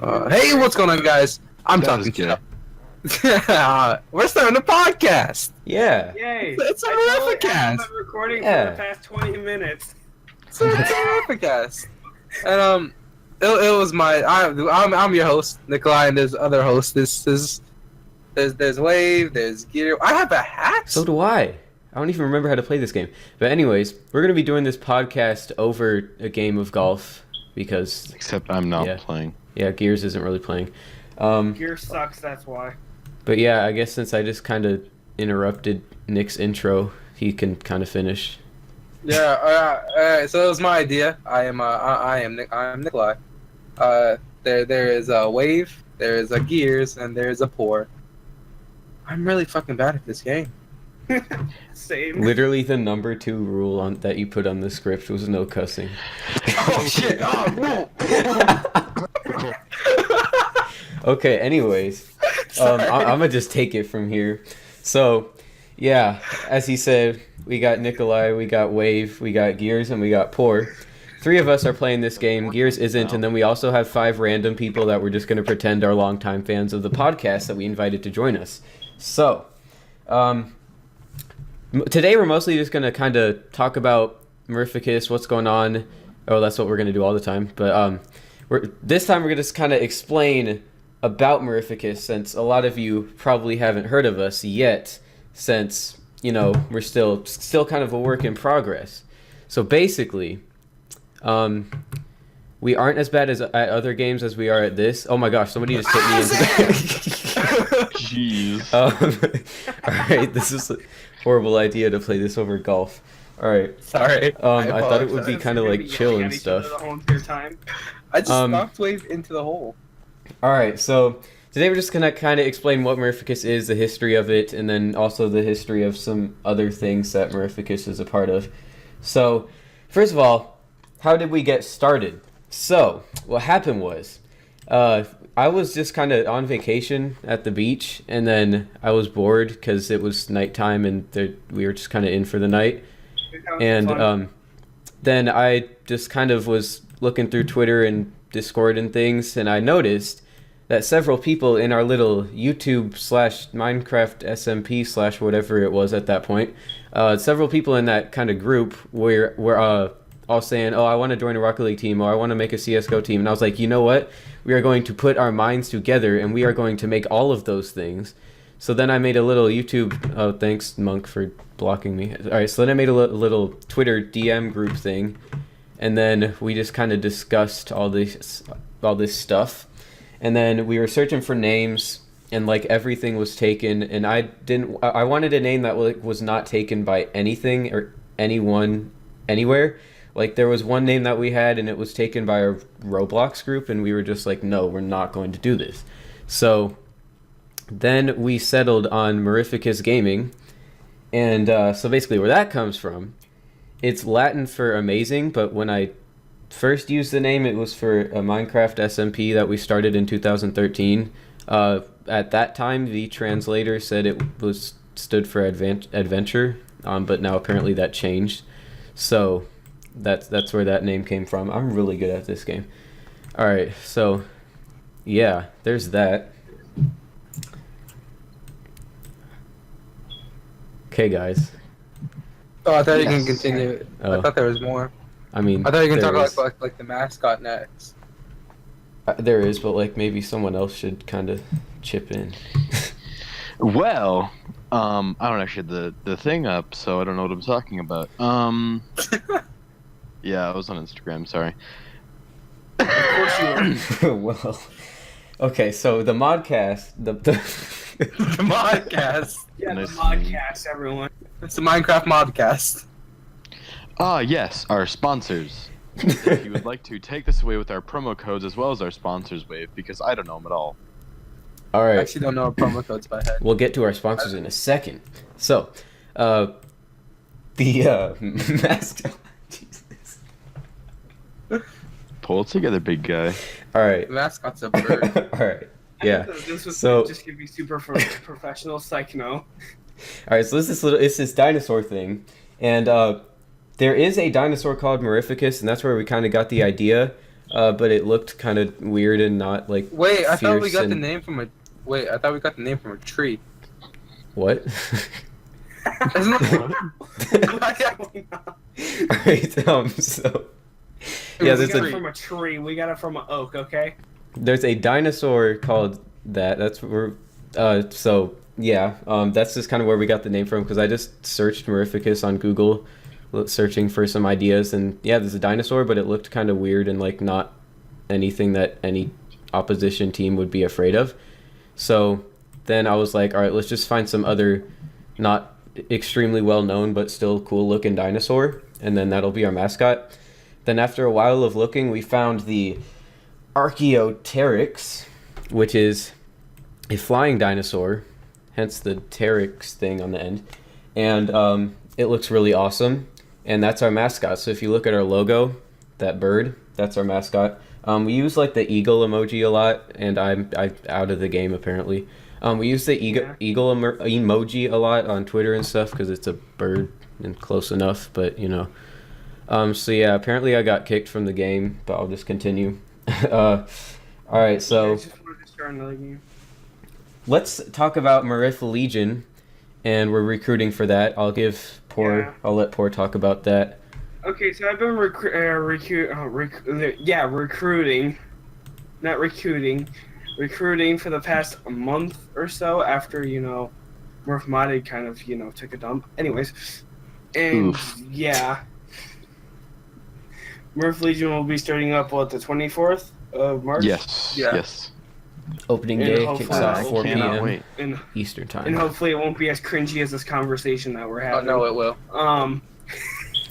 Hey, what's going on, guys? I'm That talking was to We're starting a podcast. Yeah. Yay! It's a I've MiriFicus. been recording Yeah. for the past 20 minutes. It's a MiriFicus. And it was I'm your host, Nikolai, and there's other hosts. There's Wave, there's Gear. I have a hat. So do I. I don't even remember how to play this game. But anyways, we're going to be doing this podcast over a game of golf because, Except I'm not playing. yeah, Gears isn't really playing. Gear sucks, that's why. But yeah, I guess since I just kind of interrupted Nick's intro, he can kind of finish. Yeah. So it was my idea. I'm Nikolai. There is a Wave, there is a Gears, and there is a Pour. I'm really fucking bad at this game. Same. Literally, the number 2 rule that you put on the script was no cussing. Oh shit! Oh no! Okay, anyways, I'm gonna just take it from here. So, yeah, as he said, we got Nikolai, we got Wave, we got Gears, and we got Pour. 3 of us are playing this game. Gears isn't, and then we also have 5 random people that we're just gonna pretend are longtime fans of the podcast that we invited to join us. So, today we're mostly just gonna kind of talk about MiriFicus, what's going on. Oh, that's what we're gonna do all the time. But this time we're gonna just kind of explain about MiriFicus, since a lot of you probably haven't heard of us yet, since we're still kind of a work in progress. So basically, we aren't as bad at other games as we are at this. Oh my gosh, somebody just hit me into Jeez. all right, this is a horrible idea to play this over golf. All right. Sorry. I thought it would be Since kind of we're like gonna be chill yelling and at each other stuff. The whole entire time. I just knocked Wave into the hole. All right, so today we're just gonna kind of explain what MiriFicus is, the history of it, and then also the history of some other things that MiriFicus is a part of. So, first of all, how did we get started? So, what happened was, I was just kind of on vacation at the beach, and then I was bored because it was nighttime, and we were just kind of in for the night. And then I just kind of was looking through Twitter and Discord and things, and I noticed that several people in our little YouTube / Minecraft SMP / whatever it was at that point, several people in that kind of group were all saying, oh, I want to join a Rocket League team, or I want to make a CSGO team. And I was like, you know what? We are going to put our minds together, and we are going to make all of those things. So then I made a little YouTube, oh, thanks, Monk, for blocking me. All right, so then I made a little Twitter DM group thing, and then we just kind of discussed all this stuff. And then we were searching for names, and like everything was taken, and I wanted a name that was not taken by anything or anyone anywhere. Like there was one name that we had, and it was taken by a Roblox group, and we were just like, no, we're not going to do this. So then we settled on MiriFicus Gaming, and so basically where that comes from, it's Latin for amazing, but when I first used the name, it was for a Minecraft SMP that we started in 2013. At that time, the translator said it stood for adventure, but now apparently that changed. So that's where that name came from. I'm really good at this game. All right, so yeah, there's that. Okay, guys. Oh, I thought you can continue. Oh. I thought there was more. I mean, I thought you can there talk is. like the mascot next. There is, but like maybe someone else should kind of chip in. Well, I don't actually have the thing up, so I don't know what I'm talking about. Yeah, I was on Instagram. Sorry. Of course you are. Well, okay, so the modcast, the The modcast. Yeah, Nice the to meet you. modcast, everyone. It's the Minecraft modcast. Ah, yes, our sponsors. If you would like to take this away with our promo codes as well as our sponsors wave, because I don't know them at all. all I right. actually don't know our promo codes by head. We'll get to our sponsors in a second. So, the mascot. Jesus. Pull it together, big guy. All right. The mascot's a bird. All right. Yeah. This was So- just gonna be super professional psych, no. All right, so it's this dinosaur thing, and there is a dinosaur called MiriFicus, and that's where we kind of got the idea. but it looked kind of weird and not like. Wait, I thought we fierce got the and- name from a. Wait, I thought we got the name from a tree. What? Isn't that? Alright, so. It Yeah, was we there's got it a from a tree. We got it from an oak. Okay. there's a dinosaur called that. That's where. So yeah, that's just kind of where we got the name from because I just searched MiriFicus on Google, searching for some ideas, and yeah, there's a dinosaur, but it looked kind of weird and like not anything that any opposition team would be afraid of. So then I was like, all right, let's just find some other not extremely well known but still cool looking dinosaur, and then that'll be our mascot. Then after a while of looking, we found the Archaeopteryx, which is a flying dinosaur, hence the pteryx thing on the end, and it looks really awesome, and that's our mascot. So if you look at our logo, that bird, that's our mascot. We use like the eagle emoji a lot, and I'm out of the game apparently. We use the eagle emoji a lot on Twitter and stuff because it's a bird and close enough, but you know. So yeah, apparently I got kicked from the game, but I'll just continue. All right, so I just wanted to start another game. let's talk about Marif Legion, and we're recruiting for that. I'll I'll let Poor talk about that. Okay, so I've been recruiting for the past month or so after Murph Modded kind of took a dump. Anyways, and yeah, Murph Legion will be starting up the 24th of March. Yes. Yeah. Yes. Opening And day hopefully- kicks off I 4 cannot p.m. wait. and Eastern and time. hopefully it won't be as cringy as this conversation that we're Oh having. no, it will.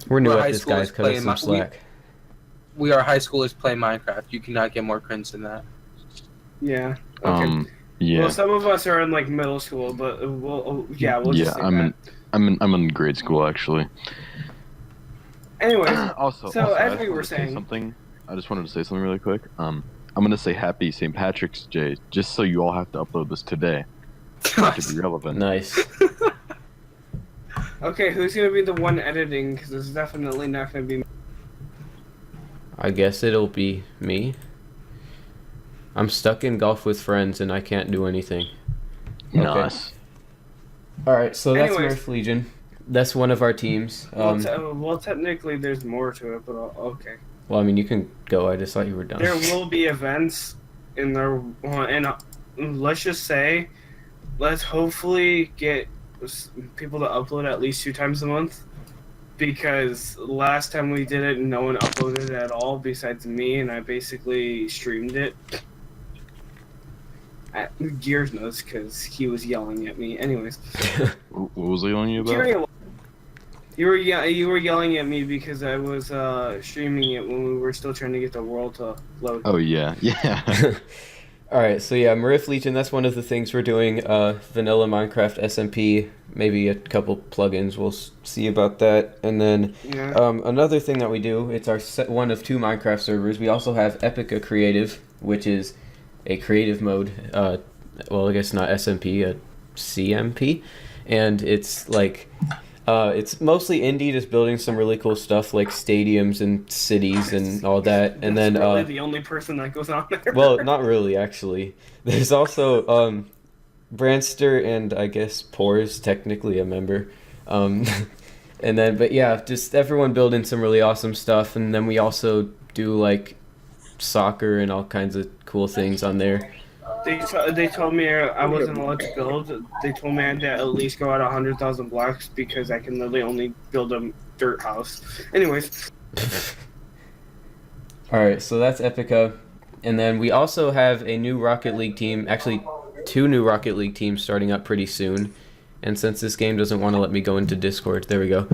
We're new We're at high this, schoolers guys. Cut us playing some slack. We are high schoolers playing Minecraft. You cannot get more cringe than that. Yeah. Okay. Yeah. Well, some of us are in middle school, but we'll just say that. I'm in grade school actually. Anyways, also, so I as just we were wanted to say saying, something. I just wanted to say something really quick. I'm gonna say Happy St. Patrick's Day, just so you all have to upload this today to be relevant. Nice. okay, who's gonna be the one editing? Because it's definitely not gonna be. I guess it'll be me. I'm stuck in golf with friends and I can't do anything. Nice. Alright, so that's Anyways. Murph Legion. That's one of our teams. Well, technically, there's more to it, but okay. Well, I mean, you can go. I just thought you were done. There will be events in there, and let's just say, let's hopefully get people to upload at least 2 times a month. Because last time we did it, no one uploaded it at all besides me, and I basically streamed it. Gears knows because he was yelling at me. Anyways, What was I on you about? you were yelling at me because I was streaming it when we were still trying to get the world to load. Oh yeah, yeah. Alright, so yeah, Marif Legion, that's one of the things we're doing. Vanilla Minecraft SMP, maybe a couple plugins, we'll see about that. And then Yeah. another thing that we do, it's our one of 2 Minecraft servers. We also have Epica Creative, which is a creative mode. Well, I guess not SMP, a CMP. And it's like... it's mostly indie, just building some really cool stuff like stadiums and cities and all that. And then, That's really the only person that goes on there. well, not really actually. There's also Branster and I guess Poor is technically a member. And then, but yeah, just everyone building some really awesome stuff. And then we also do like soccer and all kinds of cool things on there. They told me I wasn't allowed to build. They told me I had to at least go out 100,000 blocks because I can literally only build a dirt house. Anyways, Alright, so that's Epica. And then we also have a new Rocket League team, actually 2 new Rocket League teams starting up pretty soon. And since this game doesn't want to let me go into Discord, there we go.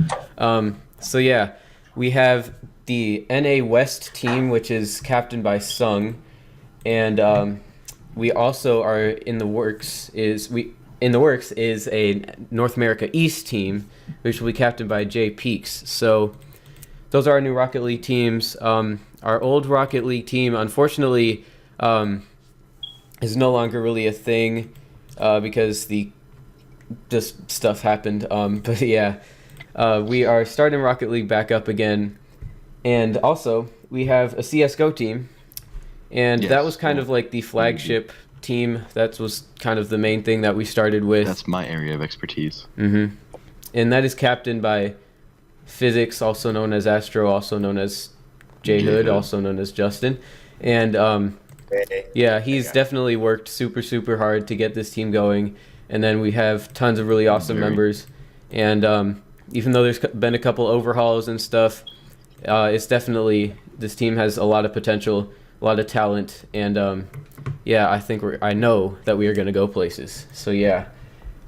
So yeah, we have the NA West team, which is captained by Sung. And we also are in the works is a North America East team, which will be captained by Jay Peaks. So those are our new Rocket League teams. Our old Rocket League team, unfortunately, is no longer really a thing because just stuff happened. But yeah, we are starting Rocket League back up again. And also, we have a CSGO team, and Yes, that was kind well, of like the flagship team. That was kind of the main thing that we started with. That's my area of expertise. Mm-hmm. And that is captained by Physics, also known as Astro, also known as J Hood, also known as Justin. And yeah, he's definitely worked super, super hard to get this team going. And then we have tons of really awesome members. And even though there's been a couple overhauls and stuff, it's definitely, this team has a lot of potential, a lot of talent. And yeah, I know that we are going to go places. So yeah,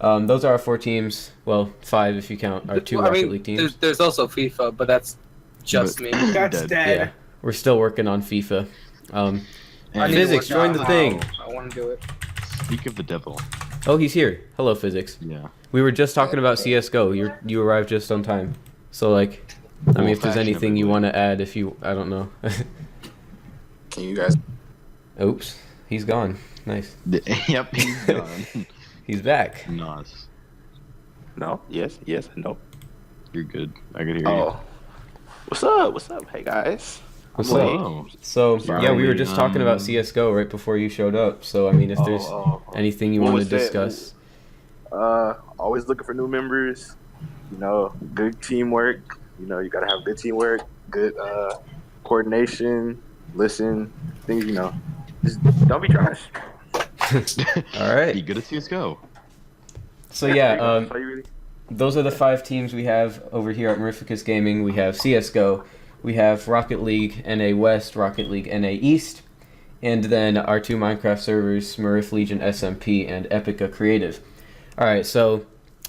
those are our 4 teams. Well, 5 if you count our 2 Rocket League teams. There's also FIFA, but that's just me. That's Dead. dead. Yeah, we're still working on FIFA. I need to Physics, work join out the how thing. I want to do it. Speak of the devil. Oh, he's here. Hello, Physics. Yeah. We were just talking about CS:GO. You arrived just on time. So like, I mean, if there's anything you want to add, I don't know. Can you guys? Oops, he's gone. Nice. Yep, he's gone. He's back. Nice. No. Yes. No. You're good. I can hear you. Oh. What's up? What's up? Hey guys. What's I'm up? late. Oh. So Sorry, yeah, we were just talking about CS:GO right before you showed up. So I mean, if there's anything you What want to was that? discuss. Always looking for new members. You know, good teamwork. You know, you gotta have good teamwork, good coordination, listen, things. You know, just don't be trash. All right. Be good at CS:GO. So yeah, That's all you really- those are the 5 teams we have over here at MiriFicus Gaming. We have CS:GO, we have Rocket League NA West, Rocket League NA East, and then our 2 Minecraft servers, Mirif Legion SMP and Epica Creative. All right, so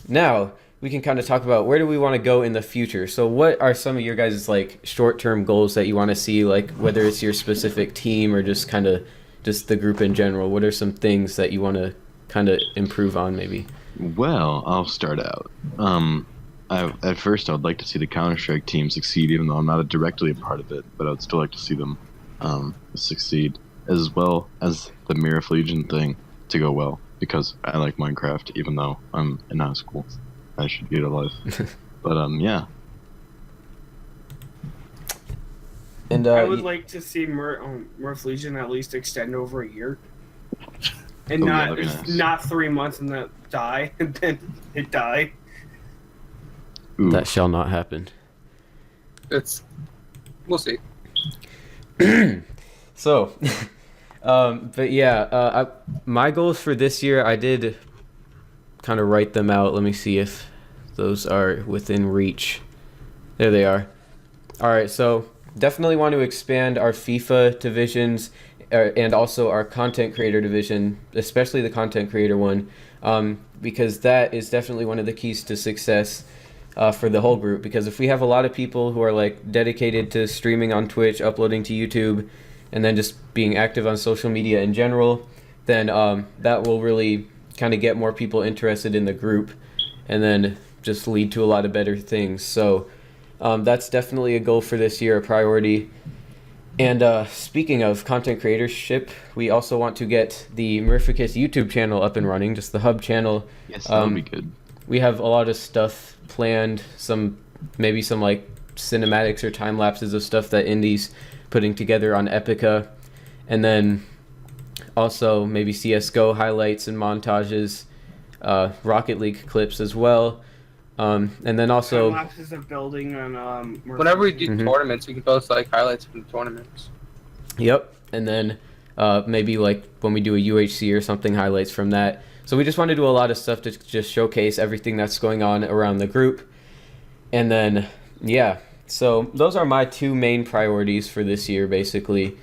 now we can kind of talk about where do we want to go in the future. So what are some of your guys' like short-term goals that you want to see, like whether it's your specific team or just kind of just the group in general? What are some things that you want to kind of improve on maybe? Well, I'll start out. At first, I would like to see the Counter-Strike team succeed, even though I'm not directly a part of it. But I would still like to see them succeed, as well as the Mirif Legion thing to go well, because I like Minecraft, even though I'm in high school. I should get a life. But yeah. And I would like to see Mirif Legion at least extend over a year, and Oh, yeah, not that'd be nice. not 3 months and then die, and then it die. Ooh. that shall not happen. We'll see. So, but yeah, my goals for this year, I did kind of write them out. Let me see if those are within reach. There they are. All right, so definitely want to expand our FIFA divisions and also our content creator division, especially the content creator one, because that is definitely one of the keys to success for the whole group. Because if we have a lot of people who are like dedicated to streaming on Twitch, uploading to YouTube, and then just being active on social media in general, then that will really kind of get more people interested in the group and then just lead to a lot of better things. So that's definitely a goal for this year, a priority. And speaking of content creatorship, we also want to get the MiriFicus YouTube channel up and running, just the hub channel. Yes, that would be good. We have a lot of stuff planned, maybe some like cinematics or time lapses of stuff that Indy's putting together on Epica, and then also maybe CS:GO highlights and montages, Rocket League clips as well, and then also Lapses of building on Mirif Whenever we Legion. do tournaments, we can post like highlights from the tournaments. Yep, and then maybe like when we do a UHC or something, highlights from that. So we just want to do a lot of stuff to just showcase everything that's going on around the group. And then, yeah, so those are my 2 main priorities for this year, basically.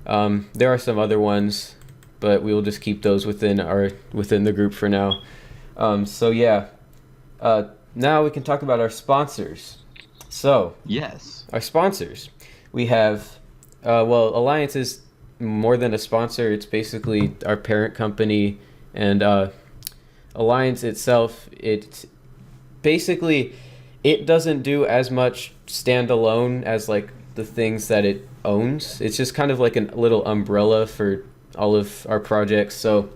There are some other ones, but we will just keep those within the group for now. So yeah, now we can talk about our sponsors. So Yes. our sponsors, we have, Alliance is more than a sponsor. It's basically our parent company, and Alliance itself, it doesn't do as much standalone as like the things that it owns. It's just kind of like a little umbrella for all of our projects. So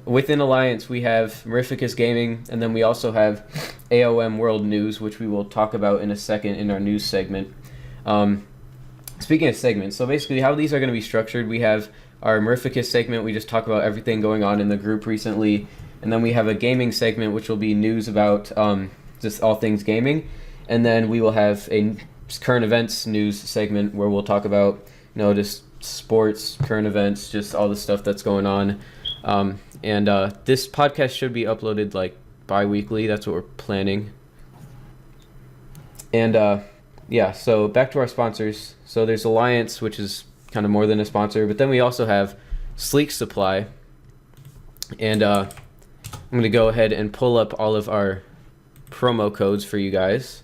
within Alliance, we have MiriFicus Gaming, and then we also have AOM World News, which we will talk about in a second in our news segment. speaking of segments, so basically how these are going to be structured, we have our MiriFicus segment. We just talk about everything going on in the group recently, and then we have a gaming segment, which will be news about just all things gaming, and then we will have a current events news segment where we'll talk about just sports, current events, just all the stuff that's going on. And this podcast should be uploaded like bi-weekly. That's what we're planning. And yeah, so back to our sponsors. So there's Alliance, which is kind of more than a sponsor, but then we also have Sleek Supply. And I'm going to go ahead and pull up all of our promo codes for you guys.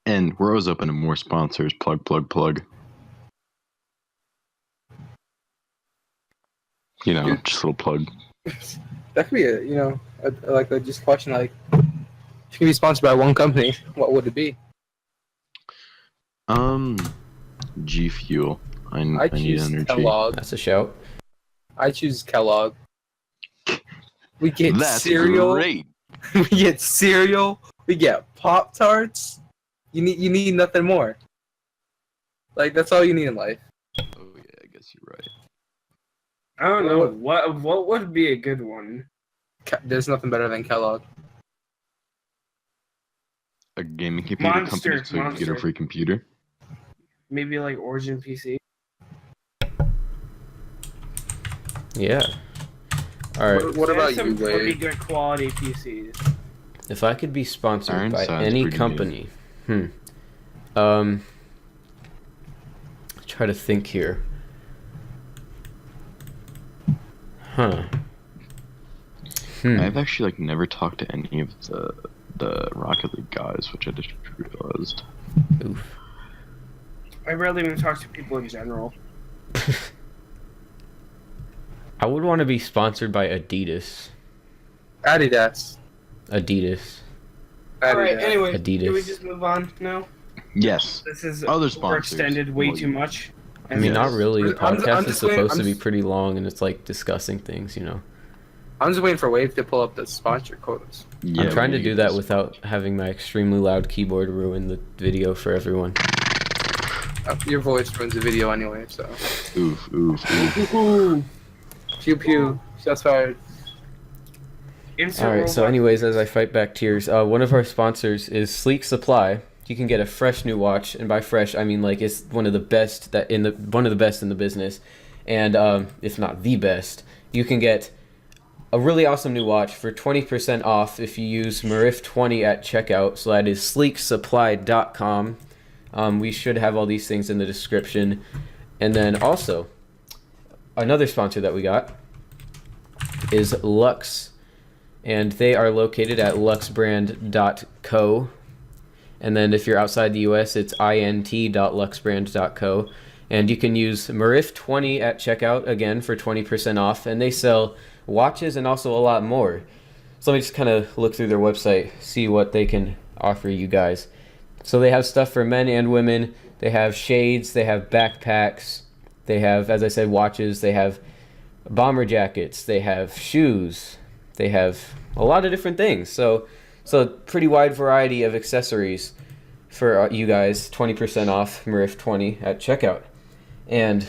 And we're always open to more sponsors. Plug, plug, plug. Just a little plug. That could be a just question like, if you could be sponsored by one company, what would it be? G Fuel. I need choose energy. Kellogg. That's a shout. I choose Kellogg. We get That's cereal. great. We get cereal. We get Pop-Tarts. You need nothing more. Like, that's all you need in life. Oh yeah, I guess you're right. I don't know what would be a good one. There's nothing better than Kellogg. A gaming computer company, so you can get a free computer. Maybe like Origin PC. Yeah. All right. What about some you, pretty Wade? good quality PCs. If I could be sponsored by Ironside's any pretty company, try to think here. I've actually never talked to any of the Rocket League guys, which I just realized. Oof. I rarely even talk to people in general. I would want to be sponsored by Adidas. Adidas. Adidas. Alright, anyway, Adidas. can we just move on now? Yes. This is Other sponsors. overextended way Well, too much. I mean, not really. The I'm podcast is just waiting- supposed I'm to be just- pretty long, and it's like discussing things, I'm just waiting for Wave to pull up the sponsor codes. Yeah, I'm trying to we do need that this. without having my extremely loud keyboard ruin the video for everyone. Your voice ruins the video anyway, so. Oof, oof, oof. Pew pew. Shots fired. All right. So, anyways, as I fight back tears, one of our sponsors is Sleek Supply. You can get a fresh new watch, and by fresh, I mean it's one of the best in the business, and if not the best. You can get a really awesome new watch for 20% off if you use MirifCast at checkout. So that is sleeksupply.com. We should have all these things in the description, and then also another sponsor that we got is Lux. And they are located at luxbrand.co. And then if you're outside the US, it's int.luxbrand.co. And you can use MirifCast at checkout, again, for 20% off. And they sell watches and also a lot more. So let me just kind of look through their website, see what they can offer you guys. So they have stuff for men and women. They have shades. They have backpacks. They have, as I said, watches. They have bomber jackets. They have shoes. They have a lot of different things. So pretty wide variety of accessories for you guys. 20% off MirifCast at checkout. And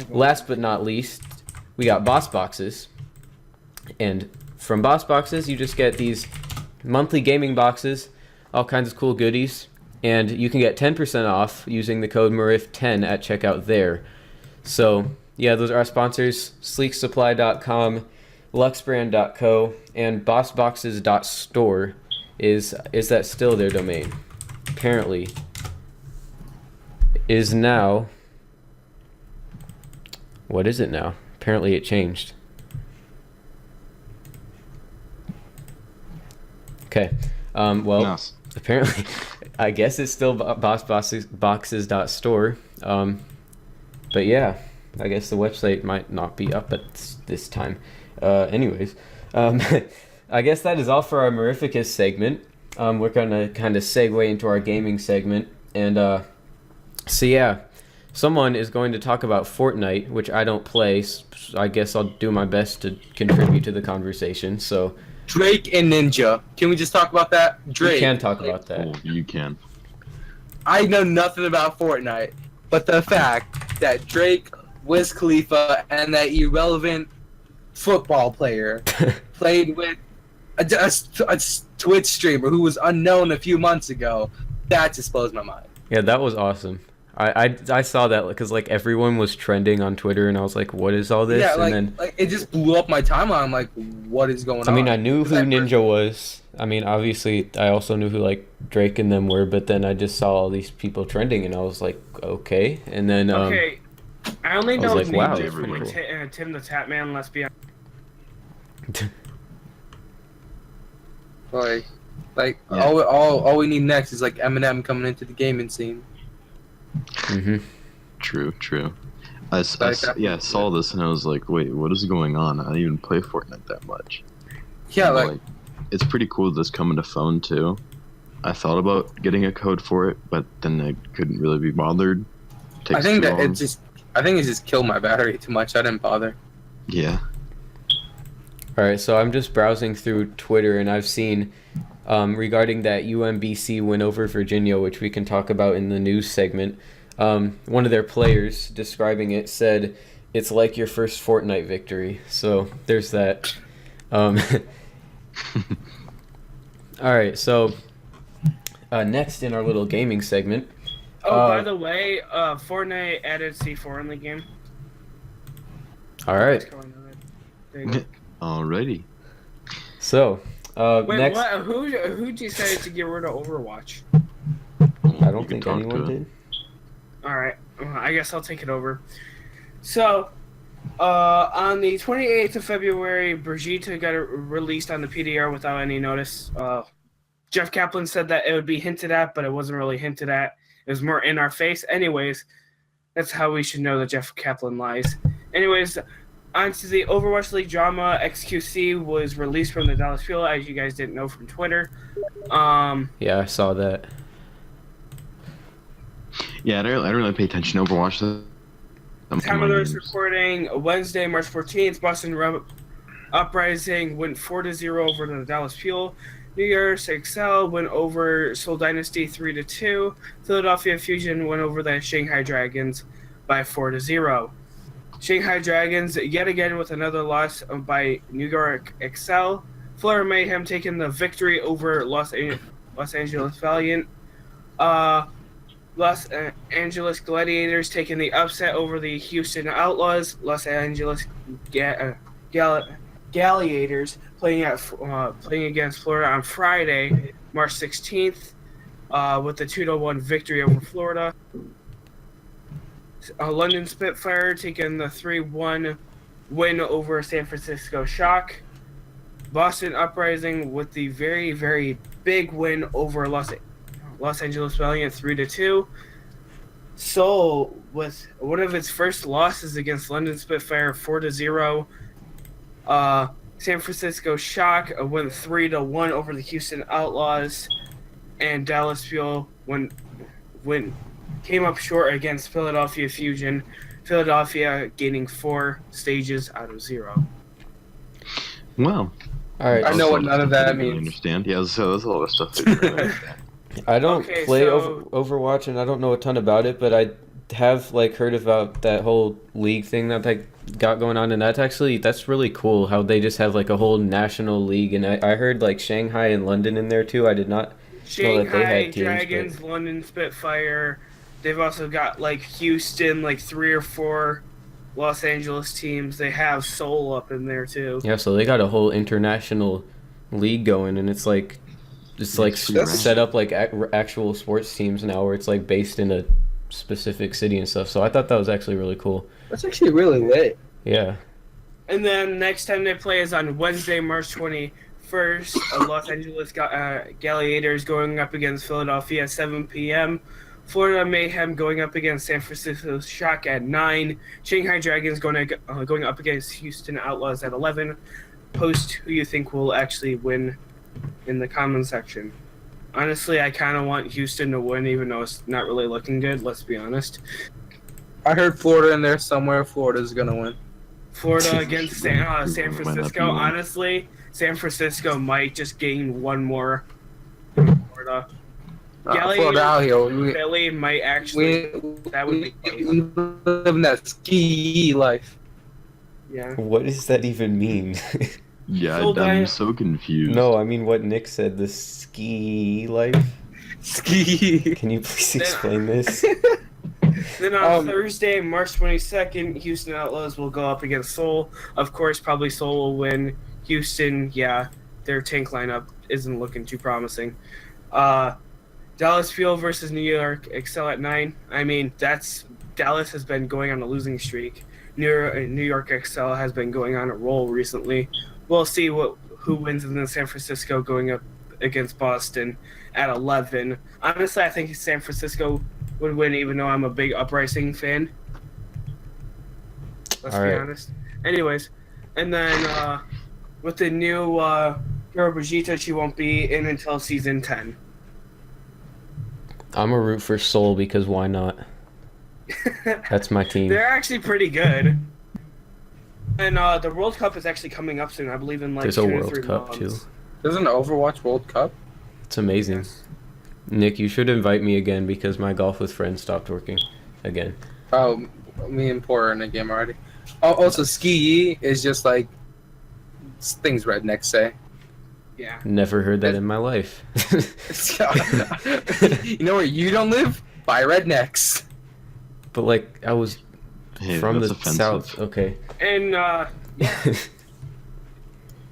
last but not least, we got Boss Boxes. And from Boss Boxes, you just get these monthly gaming boxes, all kinds of cool goodies. And you can get 10% off using the code MIRIF10 at checkout there. So, yeah, those are our sponsors, sleeksupply.com, luxbrand.co, and bossboxes.store. Is that still their domain? Apparently is now. What is it now? Apparently it changed. Okay. Well, Nice. apparently, I guess it's still bossboxes.store. But yeah, I guess the website might not be up at this time. Anyways, I guess that is all for our MiriFicus segment. We're going to kind of segue into our gaming segment. And so yeah, someone is going to talk about Fortnite, which I don't play. So I guess I'll do my best to contribute to the conversation. So Drake and Ninja. Can we just talk about that? Drake. we can talk about that. Oh, you can. I know nothing about Fortnite, but the fact that Drake, Wiz Khalifa, and that irrelevant football player played with a Twitch streamer who was unknown a few months ago, that just blows my mind. Yeah, that was awesome. I saw that because like everyone was trending on Twitter, and I was like, "What is all this?" Yeah, and like, then like it just blew up my timeline. I'm like, what is going on? I mean, I knew who Because Ninja was. I mean, obviously, I also knew who like Drake and them were, but then I just saw all these people trending, and I was like, okay. And then Okay, I only I was know like, wow, Ninja that's from really Tim the Tatman. Let's be honest. like Yeah. all we need next is like Eminem coming into the gaming scene. hmm True. I saw this and I was like, wait, what is going on? I don't even play Fortnite that much. Yeah, And, like it's pretty cool this coming to phone too. I thought about getting a code for it, but then I couldn't really be bothered. I think too that long. it just killed my battery too much. I didn't bother. Yeah. All right, so I'm just browsing through Twitter, and I've seen regarding that UMBC win over Virginia, which we can talk about in the news segment. One of their players describing it said, "It's like your first Fortnite victory." So there's that. All right, so next in our little gaming segment. Oh, by the way, Fortnite added C4 in the game. All right, What's going on? There you go. Alrighty. so Wait, next. what? Who decided to get rid of Overwatch? I don't You can think talk anyone to it. did. All right, I guess I'll take it over. So, on the 28th of February, Brigitte got released on the PDR without any notice. Jeff Kaplan said that it would be hinted at, but it wasn't really hinted at. It was more in our face. Anyways, that's how we should know that Jeff Kaplan lies. Anyways, onto the Overwatch League drama. XQC was released from the Dallas Fuel, as you guys didn't know from Twitter. Yeah, I saw that. Yeah, I don't really pay attention to Overwatch. Time of this recording, Wednesday, March 14th, Boston Uprising went 4-0 over the Dallas Fuel. New Year's Excel went over Seoul Dynasty 3-2. Philadelphia Fusion went over the Shanghai Dragons by 4-0. Shanghai Dragons yet again with another loss by New York Excel. Florida Mayhem taking the victory over Los Angeles Valiant. Los Angeles Gladiators taking the upset over the Houston Outlaws. Los Angeles Gladiators playing against Florida on Friday, March 16th, with a 2-1 victory over Florida. London Spitfire taking the 3-1 win over San Francisco Shock. Boston Uprising with the very, very big win over Los Angeles Valiant 3-2. Seoul with one of its first losses against London Spitfire 4-0. San Francisco Shock went 3-1 over the Houston Outlaws, and Dallas Fuel came up short against Philadelphia Fusion. Philadelphia gaining 4 stages out of 0. Well, All right, I know what also, none of that didn't really means. understand. Yeah, so that's a lot of stuff. I didn't really understand. I don't Okay, play so- Overwatch, and I don't know a ton about it, but I have like heard about that whole league thing that they got going on, and that's really cool how they just have like a whole national league. And I heard like Shanghai and London in there too. I did not know that they Shanghai had teams. Dragons, London Spitfire. They've also got like Houston, like 3 or 4 Los Angeles teams. They have Seoul up in there too. Yeah, so they got a whole international league going, and it's like That's- set up like actual sports teams now, where it's like based in a specific city and stuff. So I thought that was actually really cool. That's actually really lit. Yeah. And then next time they play is on Wednesday, March 21st. Los Angeles Gladiators going up against Philadelphia at 7 p.m. Florida Mayhem going up against San Francisco Shock at 9. Shanghai Dragons going up against Houston Outlaws at 11. Post who you think will actually win in the comment section. Honestly, I kind of want Houston to win, even though it's not really looking good. Let's be honest. I heard Florida in there somewhere. Florida's gonna win. Florida against San Might not be Francisco. one. Honestly, San Francisco might just gain one more than Florida. Gelly for out here. Philly might actually. That would be funny. we live in that ski life. Yeah. What does that even mean? Yeah, So I'm then- so confused. No, I mean what Nick said, the ski life. Ski. Can you please explain this? Then on Um, Thursday, March 22nd, Houston Outlaws will go up against Seoul. Of course, probably Seoul will win. Houston, yeah, their tank lineup isn't looking too promising. Dallas Fuel versus New York Excel at 9. I mean, Dallas has been going on a losing streak. New York Excel has been going on a roll recently. We'll see who wins in the San Francisco going up against Boston at 11. Honestly, I think San Francisco would win, even though I'm a big Uprising fan. Let's All be right. honest. Anyways, and then with the new Hiro Brigitte, she won't be in until season 10. I'm a root for Seoul because why not? That's my team. They're actually pretty good. And the World Cup is actually coming up soon. I believe in like There's a 2 to World 3 Cup months. too. There's an Overwatch World Cup. It's amazing. Yes. Nick, you should invite me again because my golf with friends stopped working again. Oh, me and Poor are in a game already. Oh, also, ski is just like things rednecks say. Yeah. Never heard that in my life. You know where you don't live? By rednecks. But like I was Hey, from the that's offensive. south. Okay. And Yeah,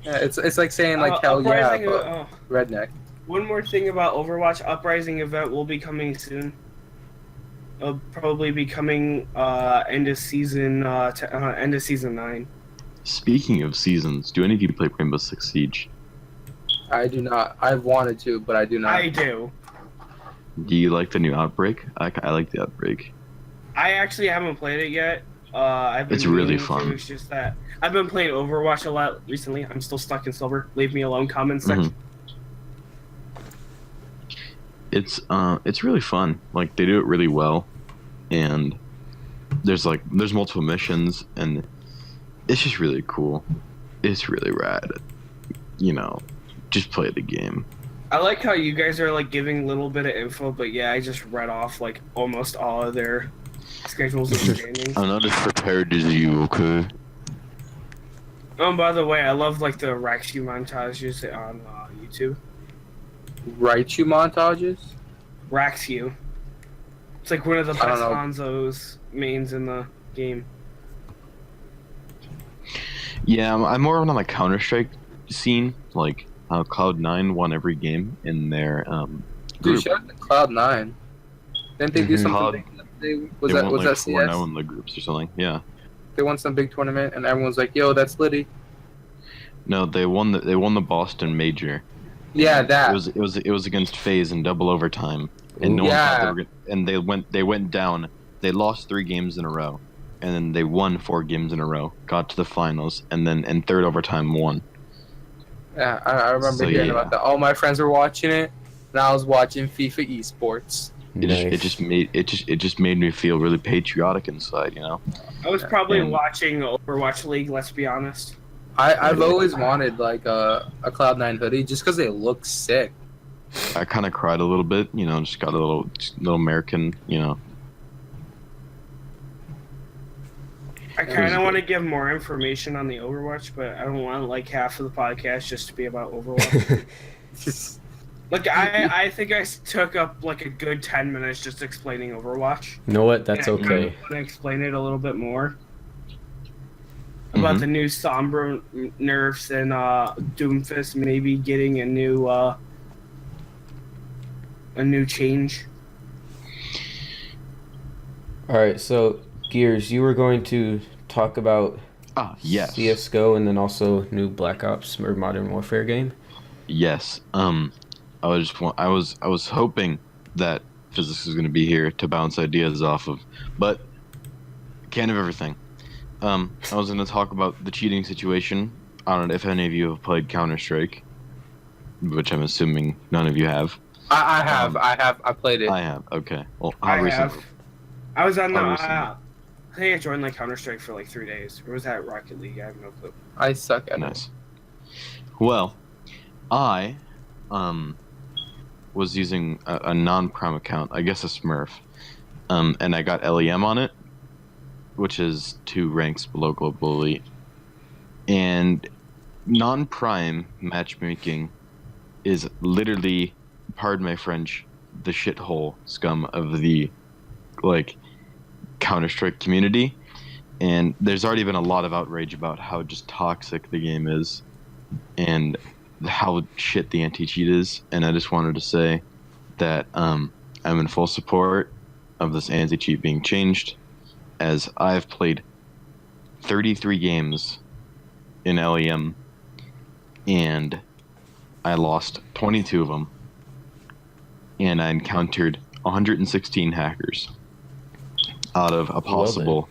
it's like saying like hell yeah, Uprising, but redneck. one more thing about Overwatch, Uprising event will be coming soon. It'll probably be coming end of season 9. Speaking of seasons, do any of you play Rainbow Six Siege? I do not. I've wanted to, but I do not. I do. Do you like the new Outbreak? I like the Outbreak. I actually haven't played it yet. I've been It's really meaning to. fun. It's just that I've been playing Overwatch a lot recently. I'm still stuck in silver. Leave me alone. Comment section. It's really fun. Like they do it really well, and there's multiple missions, and it's just really cool. It's really rad. You know, just play the game. I like how you guys are like giving a little bit of info, but yeah, I just read off like almost all of their schedules and standings. I'm not as prepared as you, okay? Oh, and by the way, I love like the Raichu montages on YouTube. Raichu montages? Raichu. It's like one of the I don't best know. Hanzo's mains in the game. Yeah, I'm more on the Counter-Strike scene. Like how Cloud9 won every game in their Dude, group. shout out to Cloud9. Didn't they do Mhm. something? Was They that won was like that 4-0 CS? in the groups or something. Yeah. They won some big tournament, and everyone's like, "Yo, that's Liddy." No, they won the Boston Major. Yeah, that. It was against FaZe in double overtime, and no Ooh. one thought Yeah. they were and they went down. They lost 3 games in a row, and then they won 4 games in a row, got to the finals, and then in third overtime won. Yeah, I remember So, hearing yeah. about that. All my friends were watching it, and I was watching FIFA esports. It just made me feel really patriotic inside, you know. I was probably And- watching Overwatch League. Let's be honest. I've always wanted like a Cloud9 hoodie just because they look sick. I kind of cried a little bit, you know, just got a little American, you know. I kind of want to give more information on the Overwatch, but I don't want like half of the podcast just to be about Overwatch. Like I think I took up like a good 10 minutes just explaining Overwatch. You know what? That's And I okay. want to explain it a little bit more about the new Sombra nerfs and Doomfist maybe getting a new change. All right, so Gears, you were going to talk about Yes. CS:GO and then also new Black Ops or Modern Warfare game. Yes. I was hoping that physics was going to be here to bounce ideas off of, but can't have everything. I was going to talk about the cheating situation. I don't know if any of you have played Counter-Strike, which I'm assuming none of you have. I played it. I have. Okay. Well, I how recent? have. I was on the. How recent? I think I joined like Counter Strike for like 3 days. Or was that Rocket League? I have no clue. I suck at it. Nice. Well, I was using a non-Prime account, I guess a Smurf, and I got LEM on it, which is 2 ranks below Global Elite. And non-Prime matchmaking is literally, pardon my French, the shithole scum of the like Counter-Strike community. And there's already been a lot of outrage about how just toxic the game is and how shit the anti-cheat is. And I just wanted to say that I'm in full support of this anti-cheat being changed, as I've played 33 games in LEM and I lost 22 of them, and I encountered 116 hackers out of a possible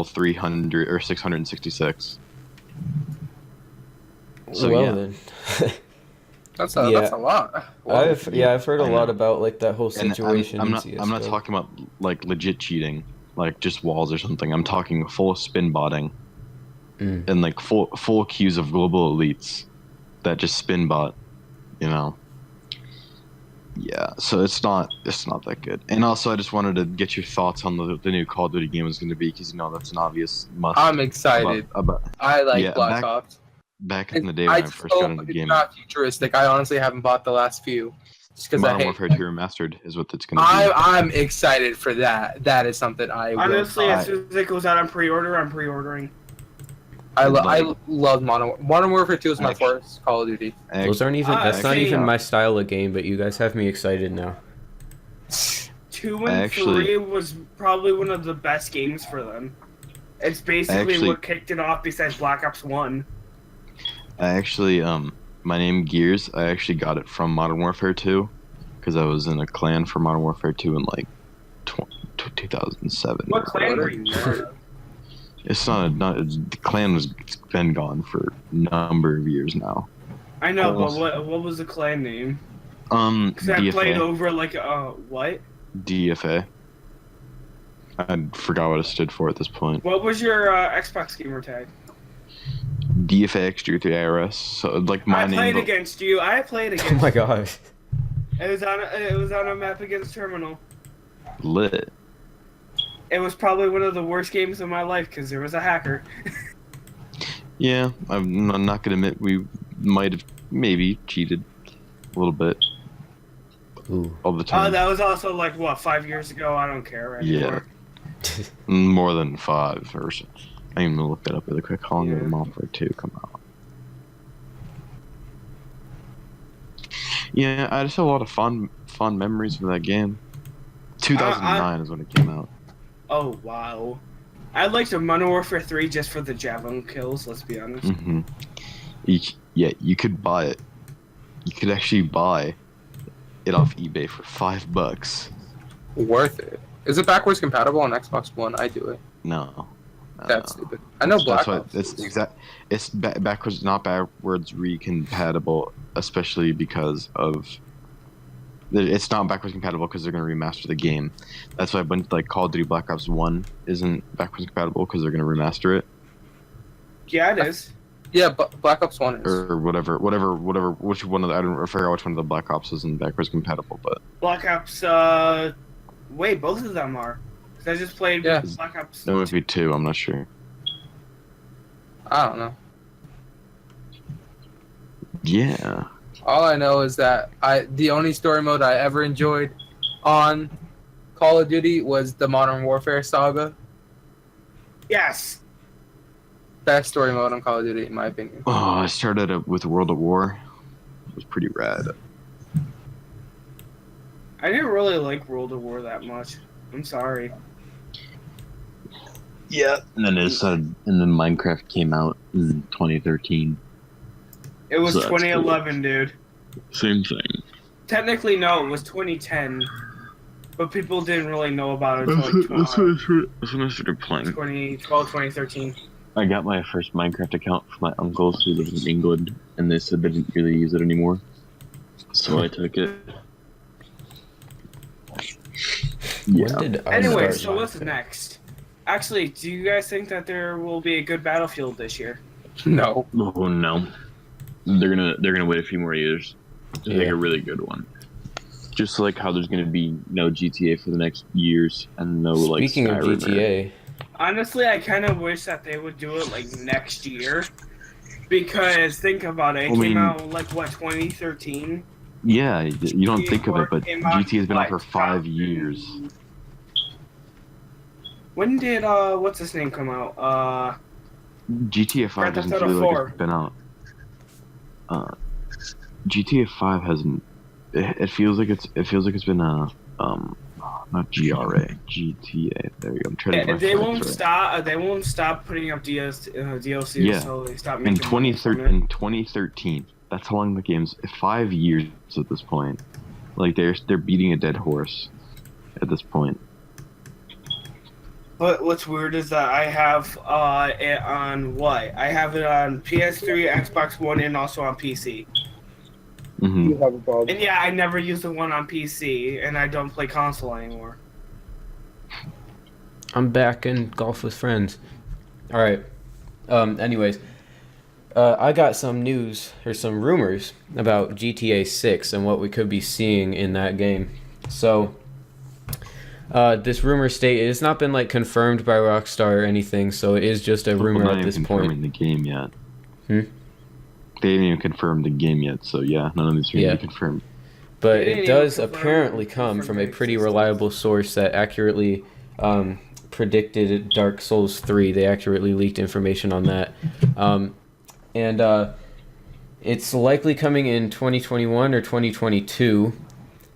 300 or 666. So well yeah. then. That's Yeah. a lot. I've heard a I lot know. about like that whole And situation. I'm in not CS:GO. talking about like legit cheating, like just walls or something. I'm talking full spin botting and like full queues of global elites that just spin bot, you know. Yeah, so it's not that good. And also, I just wanted to get your thoughts on the new Call of Duty game is going to be, because that's an obvious must. I'm excited. About I like yeah, Black Ops. back in the day when I first got into It's gaming. not futuristic. I honestly haven't bought the last few, just because I Modern hate. Warfare 2 Remastered is what it's going to be. I'm excited for that. That is something I will Honestly, buy. as soon as it goes out on pre-order, I'm pre-ordering. I love Modern Warfare 2 is my first Call of Duty. Those aren't even. That's not actually, even my style of game. But you guys have me excited now. 2 and 3 was probably one of the best games for them. It's basically what kicked it off besides Black Ops 1. I actually, my name Gears, I actually got it from Modern Warfare 2, because I was in a clan for Modern Warfare 2 in like 2007. What clan were you in? It's the clan it's been gone for a number of years now. I know, but what was the clan name? Because I DFA. played over like what? DFA. I forgot what it stood for at this point. What was your Xbox gamer tag? DFA X3 IRS. So like my I name. played against you. I played against. Oh my gosh. It was on a map against Terminal. Lit. It was probably one of the worst games of my life because there was a hacker. Yeah, I'm not gonna admit we might have maybe cheated a little bit. Ooh. All the time. That was also like what 5 years ago. I don't care anymore. More than 5 or so. I'm even gonna look that up really quick. How long did Yeah. Modern Warfare 2 come out? Yeah, I just have a lot of fond memories of that game. 2009 is when it came out. Oh wow. I liked Modern Warfare 3 just for the javelin kills. Let's be honest. Mm-hmm. You could buy it. You could actually buy it off eBay for $5. Worth it. Is it backwards compatible on Xbox One? I do it. No. That's stupid. I know Black Ops. It's backwards, not backwards recompatible, especially because of. It's not backwards compatible because they're going to remaster the game. That's why like Call of Duty Black Ops 1 isn't backwards compatible because they're going to remaster it. Yeah, it is. Yeah, but Black Ops 1 is. Or whatever. Which one of the, I don't forget which one of the Black Ops isn't backwards compatible, but. Black Ops. Wait, both of them are. 'Cause I just played Black Ops. It might be 2. I'm not sure. I don't know. Yeah. All I know is that the only story mode I ever enjoyed on Call of Duty was the Modern Warfare saga. Yes. Best story mode on Call of Duty, in my opinion. Oh, I started with World at War. It was pretty rad. I didn't really like World of War that much. I'm sorry. Yeah. And then Minecraft came out in 2013. It was So that's 2011, dude. Same thing. Technically, no, it was 2010. But people didn't really know about it until like That's when I started playing. 2012, 2013. I got my first Minecraft account from my uncles who live in England, and they said they didn't really use it anymore. So I took it. Yeah. When did I Anyway, start so what's Minecraft? next? Actually, do you guys think that there will be a good Battlefield this year? No. Oh no. They're gonna wait a few more years. It's like a really good one. Just like how there's going to be no GTA for the next years and no like Speaking of Skyrim or- GTA, Honestly, I kind of wish that they would do it like next year, because think about it. It came out like what 2013. Yeah, you don't think of it, but Came out, GTA has been out for what, 5 years. When did what's his name come out? GTA 5 Grand Theft hasn't Auto really 4. like, been out. GTA 5 hasn't. It feels like it's been not GRA, GTA. There you go. I'm trying to get my They facts won't right. stop. They won't stop putting up DLC Yeah. until they stop In making money from it. 2013. That's how long the game's. 5 years at this point. Like they're beating a dead horse at this point. But what's weird is that I have it on what? I have it on PS3, Xbox One, and also on PC. Hmm. You have a problem. And yeah, I never use the one on PC, and I don't play console anymore. I'm back in golf with friends. All right. Anyways, I got some news or some rumors about GTA 6 and what we could be seeing in that game. So, this rumor it's not been like confirmed by Rockstar or anything, so it is just a rumor Not at this even point. confirming the game yet. Hmm? They didn't even confirm the game yet, so yeah, none of these are Yeah. gonna be confirmed. But They didn't it even does confirm apparently the come from a confirmed pretty existence. reliable source that accurately predicted Dark Souls 3. They accurately leaked information on that. And it's likely coming in 2021 or 2022.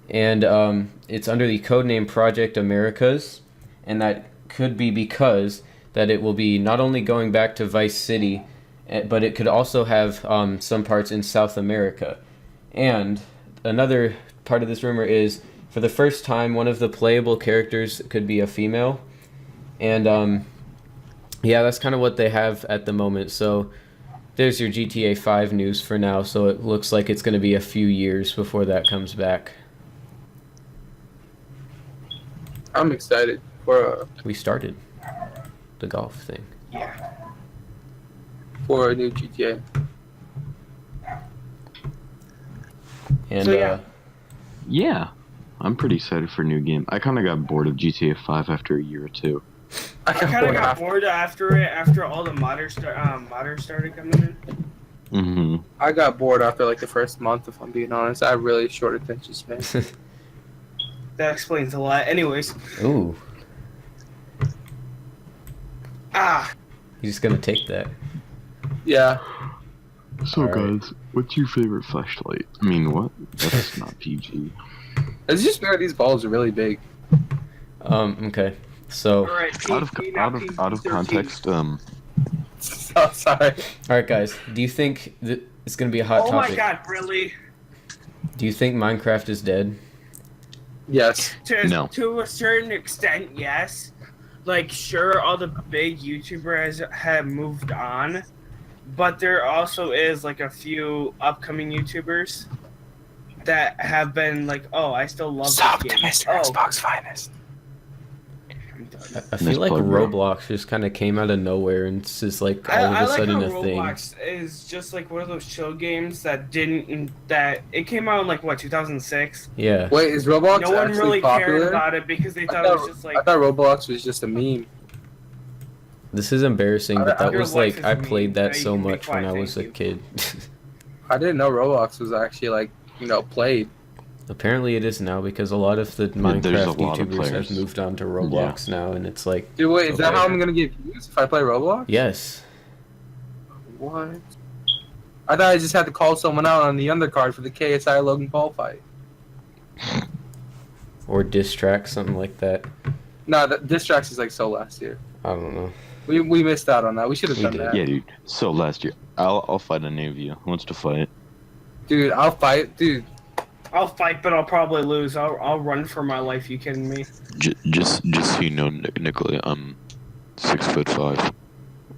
And it's under the codename Project Americas. And that could be because that it will be not only going back to Vice City, but it could also have some parts in South America. And another part of this rumor is, for the first time, one of the playable characters could be a female. And yeah, that's kind of what they have at the moment. So there's your GTA 5 news for now. So it looks like it's going to be a few years before that comes back. I'm excited for We started the golf thing. Yeah. a new GTA. And So, yeah. Yeah, I'm pretty excited for a new game. I kind of got bored of GTA 5 after a year or two. I kind of got bored after all the modders started coming in. Hmm. I got bored after like the first month, if I'm being honest. I have really short attention span. That explains a lot. Anyways, Ooh, you he's going to take that. Yeah. So Alright. guys, what's your favorite flashlight? I mean, what? That's not PG. It's just weird. These balls are really big. Okay. So, all right. Out of PG, not out of PG-13. context, So sorry. all right, guys. Do you think that it's going to be a hot Oh topic? my god, really? Do you think Minecraft is dead? Yes. To a certain extent, yes. Like, sure, all the big YouTubers have moved on, but there also is like a few upcoming YouTubers that have been like, "Oh, I still love this game." Xbox finest. I'm done. I feel Nice like plug, bro. Roblox just kind of came out of nowhere and it's just like all I of a like sudden how a thing. Roblox is just like one of those chill games that it came out in like what 2006. Yeah. Wait, is Roblox No one actually really popular? cared about it because they I thought it was thought, just I like thought Roblox was just a meme. This is embarrassing, but that Your was life like is I a meme. played that Now you so can be much when quiet, I was a thank kid. I didn't know Roblox was actually like, played. Apparently it is now because a lot of the there's a Minecraft lot of YouTubers players. have moved on to Roblox now, and it's like, Dude, wait, is that Okay. how I'm gonna get views if I play Roblox? yes. What? I thought I just had to call someone out on the undercard for the KSI Logan Paul fight. Or diss track, something like that. No, that Distrax is like so last year. I don't know. We missed out on that. We should have We done did. that. Yeah, dude. So last year, I'll fight any of you. Who wants to fight? Dude, I'll fight. Dude, I'll fight, but I'll probably lose. I'll run for my life. You kidding me? Just so you know, Nikolai, I'm 6'5",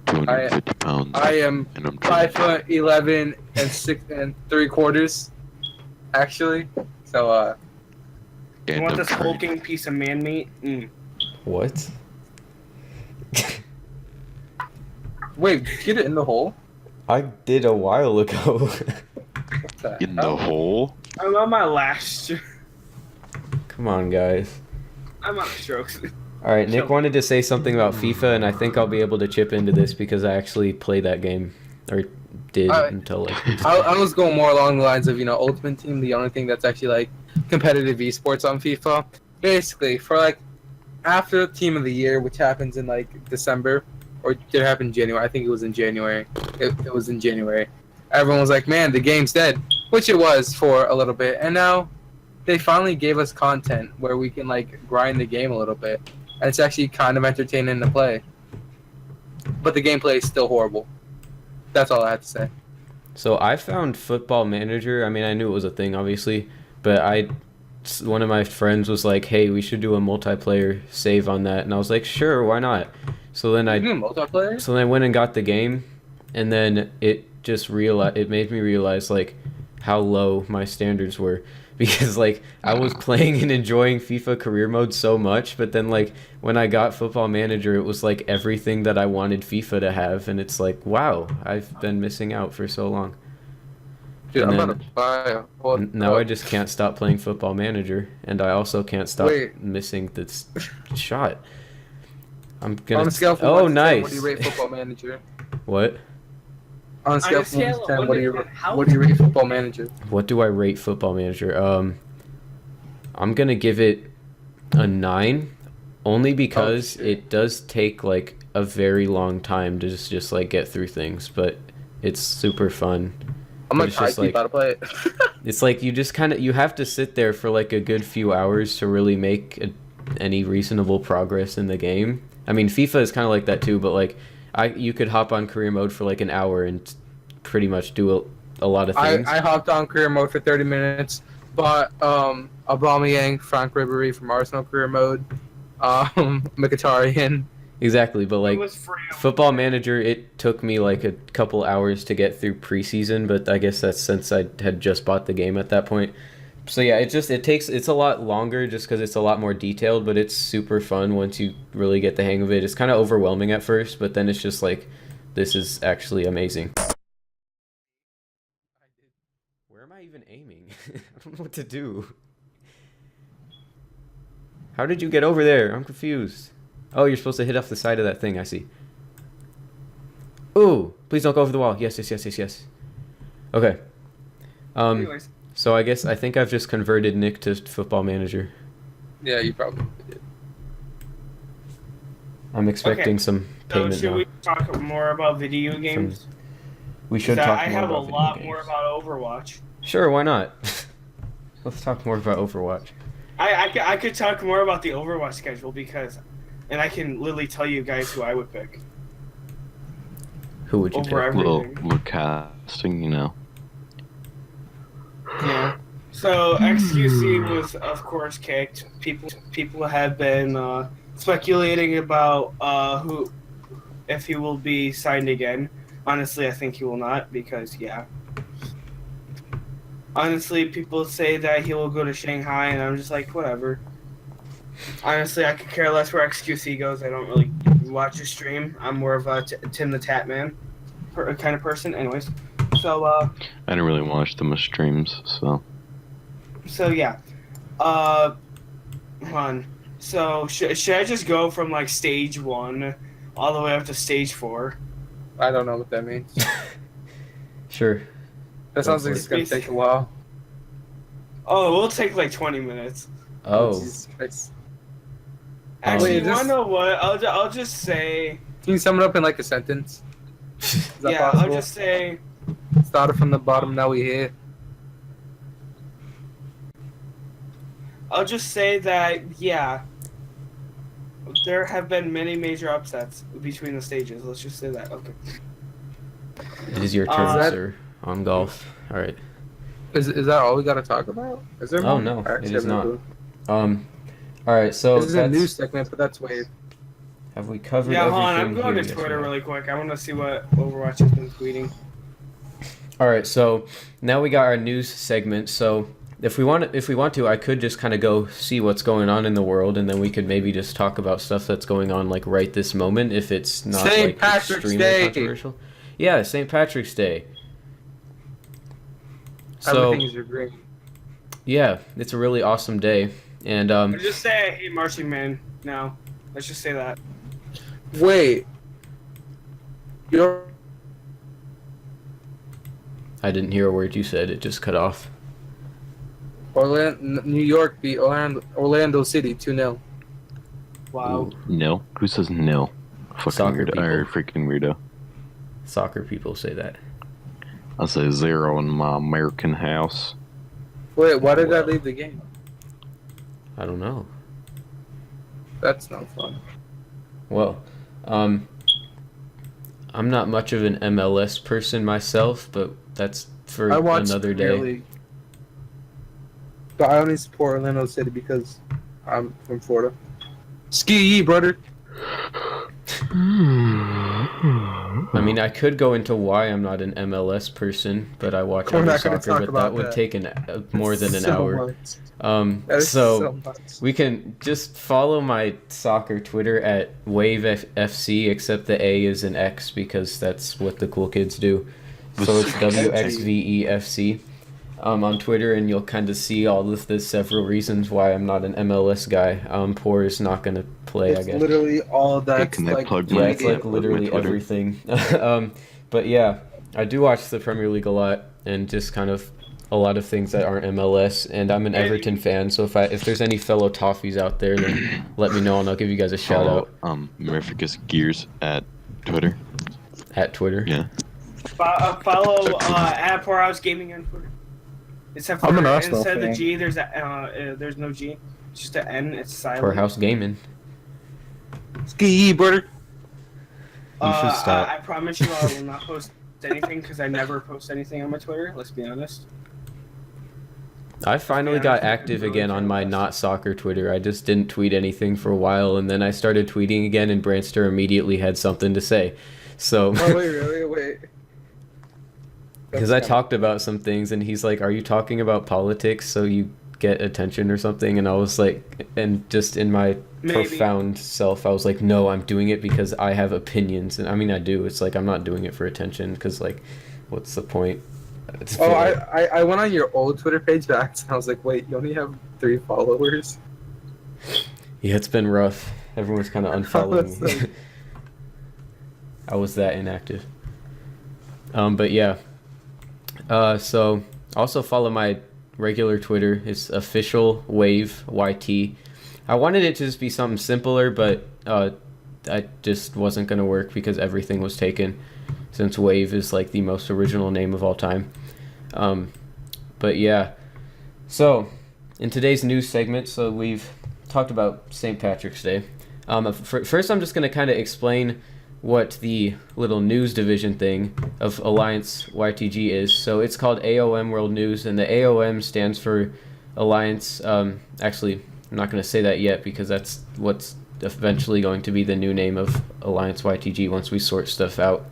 250 pounds, I am and I'm 5'11" and 6 3/4. Actually, so You and want I'm this trained. hulking piece of man meat? What? wait, get it in the hole. I did a while ago. What the In the hell? hole? I'm on my last. Come on, guys. I'm out of strokes. All right, Nick wanted to say something about FIFA, and I think I'll be able to chip into this because I actually played that game, or did until like. I was going more along the lines of Ultimate Team, the only thing that's actually like competitive esports on FIFA. Basically, for like after Team of the Year, which happens in like December, or did it happen in January? I think it was in January. It was in January. Everyone was like, "Man, the game's dead," which it was for a little bit, and now they finally gave us content where we can like grind the game a little bit. And it's actually kind of entertaining to play. But the gameplay is still horrible. That's all I have to say. So I found Football Manager. I mean, I knew it was a thing, obviously, but one of my friends was like, "Hey, we should do a multiplayer save on that," and I was like, "Sure, why not?" So then multiplayer? So then I went and got the game, and then it made me realize like how low my standards were. Because like I was playing and enjoying FIFA career mode so much, but then like when I got Football Manager, it was like everything that I wanted FIFA to have, and it's like, wow, I've been missing out for so long. Dude, And I'm then about to buy a now I just can't stop playing Football Manager, and I also can't stop missing this shot. I'm gonna. On a scale from 1 to 10, nice. what do you rate Football Manager? What? On a scale from 1 to 10, what do you rate Football Manager? What do I rate Football Manager? I'm gonna give it a 9, only because it does take like a very long time to just like get through things, but it's super fun. I'm like, I keep out to play it. It's like you have to sit there for like a good few hours to really make any reasonable progress in the game. I mean, FIFA is kind of like that too, but like you could hop on career mode for like an hour and pretty much do a lot of things. I hopped on career mode for 30 minutes, bought Aubameyang, Frank Ribery from Arsenal career mode, Mkhitaryan. Exactly, but like free. Football Manager, it took me like a couple hours to get through preseason, but I guess that's since I had just bought the game at that point. So yeah, it's a lot longer just because it's a lot more detailed, but it's super fun once you really get the hang of it. It's kind of overwhelming at first, but then it's just like, this is actually amazing. Where am I even aiming? I don't know what to do. How did you get over there? I'm confused. Oh, you're supposed to hit off the side of that thing, I see. Ooh, please don't go over the wall. Yes. Okay. Anyways. So I think I've just converted Nick to Football Manager. Yeah, you probably did. I'm expecting some payment So should now. we talk more about video games? We should talk more about video games. I have a lot more about Overwatch. Sure, why not? Let's talk more about Overwatch. I could talk more about the Overwatch schedule and I can literally tell you guys who I would pick. Who would you Over pick? Little casting, you know. Yeah. So XQC was of course kicked. People have been speculating about if he will be signed again. Honestly, I think he will not because honestly, people say that he will go to Shanghai, and I'm just like, whatever. Honestly, I could care less where XQC goes. I don't really watch his stream. I'm more of a Tim the Tat Man kind of person. Anyways, so I didn't really watch them as streams, so. So yeah, hold on. So should I just go from like stage 1 all the way up to stage 4? I don't know what that means. Sure. That sounds like it's gonna take a while. Oh, it will take like 20 minutes. Oh. Jesus Christ. Actually, Wait, you wanna know what? I'll just say. Can you sum it up in like a sentence? Is that Yeah, possible? I'll just say. Started from the bottom, now we here. I'll just say that there have been many major upsets between the stages. Let's just say that. Okay. It is your turn, sir, on golf. All right. Is that all we gotta talk about? Is there more? Oh no, I it actually is have no not. clue. All right. So This is a news segment, but that's Wave. have we covered Yeah, hold on. everything I'm going here? to Yes, Twitter we have. really quick. I want to see what Overwatch has been tweeting. All right, so now we got our news segment. So if we want to, I could just kind of go see what's going on in the world, and then we could maybe just talk about stuff that's going on like right this moment, if it's not St. like Patrick's extremely Day. controversial. Yeah, St. Patrick's Day. Everything So is your green. yeah, it's a really awesome day. And Or just say I hate marching man now. Let's just say that. Wait. You're I didn't hear a word you said. It just cut off. New York beat Orlando City 2-0. Wow. Ooh, Nil? Who says nil? Fucking Soccer weirdo. Or freaking weirdo. soccer people say that. I'll say 0 in my American house. Wait, why did I Well. leave the game? I don't know. That's not fun. Well, I'm not much of an MLS person myself, but that's for I watch another Premier day. League. But I only support Orlando City because I'm from Florida. Ski ye, brother. I mean, I could go into why I'm not an MLS person, but I watch We're other not gonna soccer, talk but about that would that. take more than an So hour. much. That is So so much. we can just follow my soccer Twitter at WaveFC, except the A is an X because that's what the cool kids do. So it's WXVEFC on Twitter, and you'll kind of see all of the several reasons why I'm not an MLS guy. Poor is not going to play, I It's guess. literally all that's can I like. plug Yeah, my- it's like my literally Twitter? everything. But yeah, I do watch the Premier League a lot, and just kind of a lot of things that aren't MLS. And I'm an Everton fan, so if there's any fellow Toffees out there, then let me know, and I'll give you guys a shout out MiriFicus Gears at Twitter. at Twitter. Yeah. Follow at Poorhouse Gaming on Twitter. Except for I'm an Arsenal instead of the fan. G, there's no G. It's just an N. It's silent. Poorhouse Gaming. Ski ye, brother. You should stop. I promise you, I will not post anything because I never post anything on my Twitter. Let's be honest. I finally got active again on my not soccer Twitter. I just didn't tweet anything for a while, and then I started tweeting again, and Brandster immediately had something to say. So, Oh, wait, really? Wait. because I talked about some things, and he's like, "Are you talking about politics so you get attention or something?" And I was like, and just in my Maybe. profound self, I was like, "No, I'm doing it because I have opinions." And I mean, I do. It's like I'm not doing it for attention because, like, what's the point? It's Oh, like- I went on your old Twitter page back, and I was like, wait, you only have 3 followers? Yeah, it's been rough. Everyone's kind of unfollowing That's me. like- I was that inactive. But yeah. So also follow my regular Twitter. It's official Wave YT. I wanted it to just be something simpler, but I just wasn't gonna work because everything was taken. Since Wave is like the most original name of all time. But yeah. So in today's news segment, so we've talked about St. Patrick's Day. First, I'm just going to kind of explain what the little news division thing of Alliance YTG is. So it's called AOM World News, and the AOM stands for Alliance. Actually, I'm not going to say that yet because that's what's eventually going to be the new name of Alliance YTG once we sort stuff out.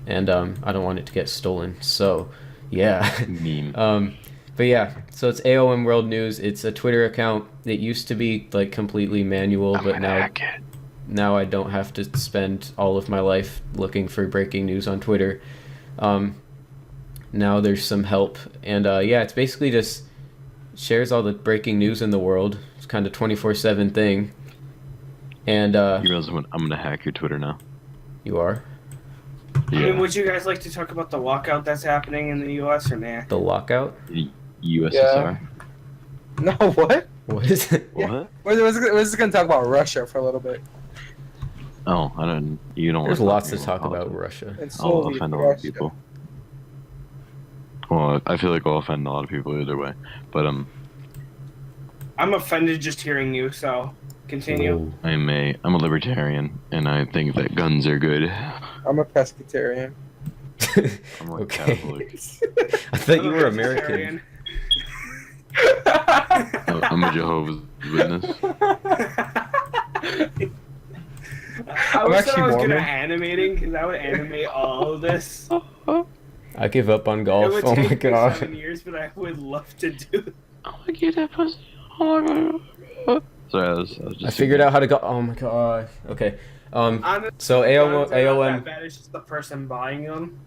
And I don't want it to get stolen. So, yeah. Meme. But yeah, so it's AOM World News. It's a Twitter account. It used to be like completely manual, but now I don't have to spend all of my life looking for breaking news on Twitter. Now there's some help, and yeah, it's basically just shares all the breaking news in the world. It's kind of 24/7 thing. And You realize I'm gonna hack your Twitter now. you are I mean, would you guys like to talk about the walkout that's happening in the U.S. or nah? the lockout. USSR. No, what? What is it? What? We're just going to talk about Russia for a little bit. Oh, I don't. You don't. There's wanna lots to me talk about politics. Russia. It's I'll Soviet offend a lot of Russia. people. Well, I feel like I'll offend a lot of people either way. But I'm offended just hearing you, so continue. Ooh. I'm a libertarian, and I think that guns are good. I'm a pescatarian. I'm like Okay. Catholic. I thought I'm you a were vegetarian. American. I'm a Jehovah's Witness. I wish actually I was good Mormon. at animating because I would animate all of this. I give up on It golf. would Oh my take me god. 7 years, but I would love to do it. Oh, I get that pussy. Oh my god. Sorry, I was just. I figured out how to go. Oh my god. Okay. Honestly, So guns are not AOM. that bad, it's just the person buying them.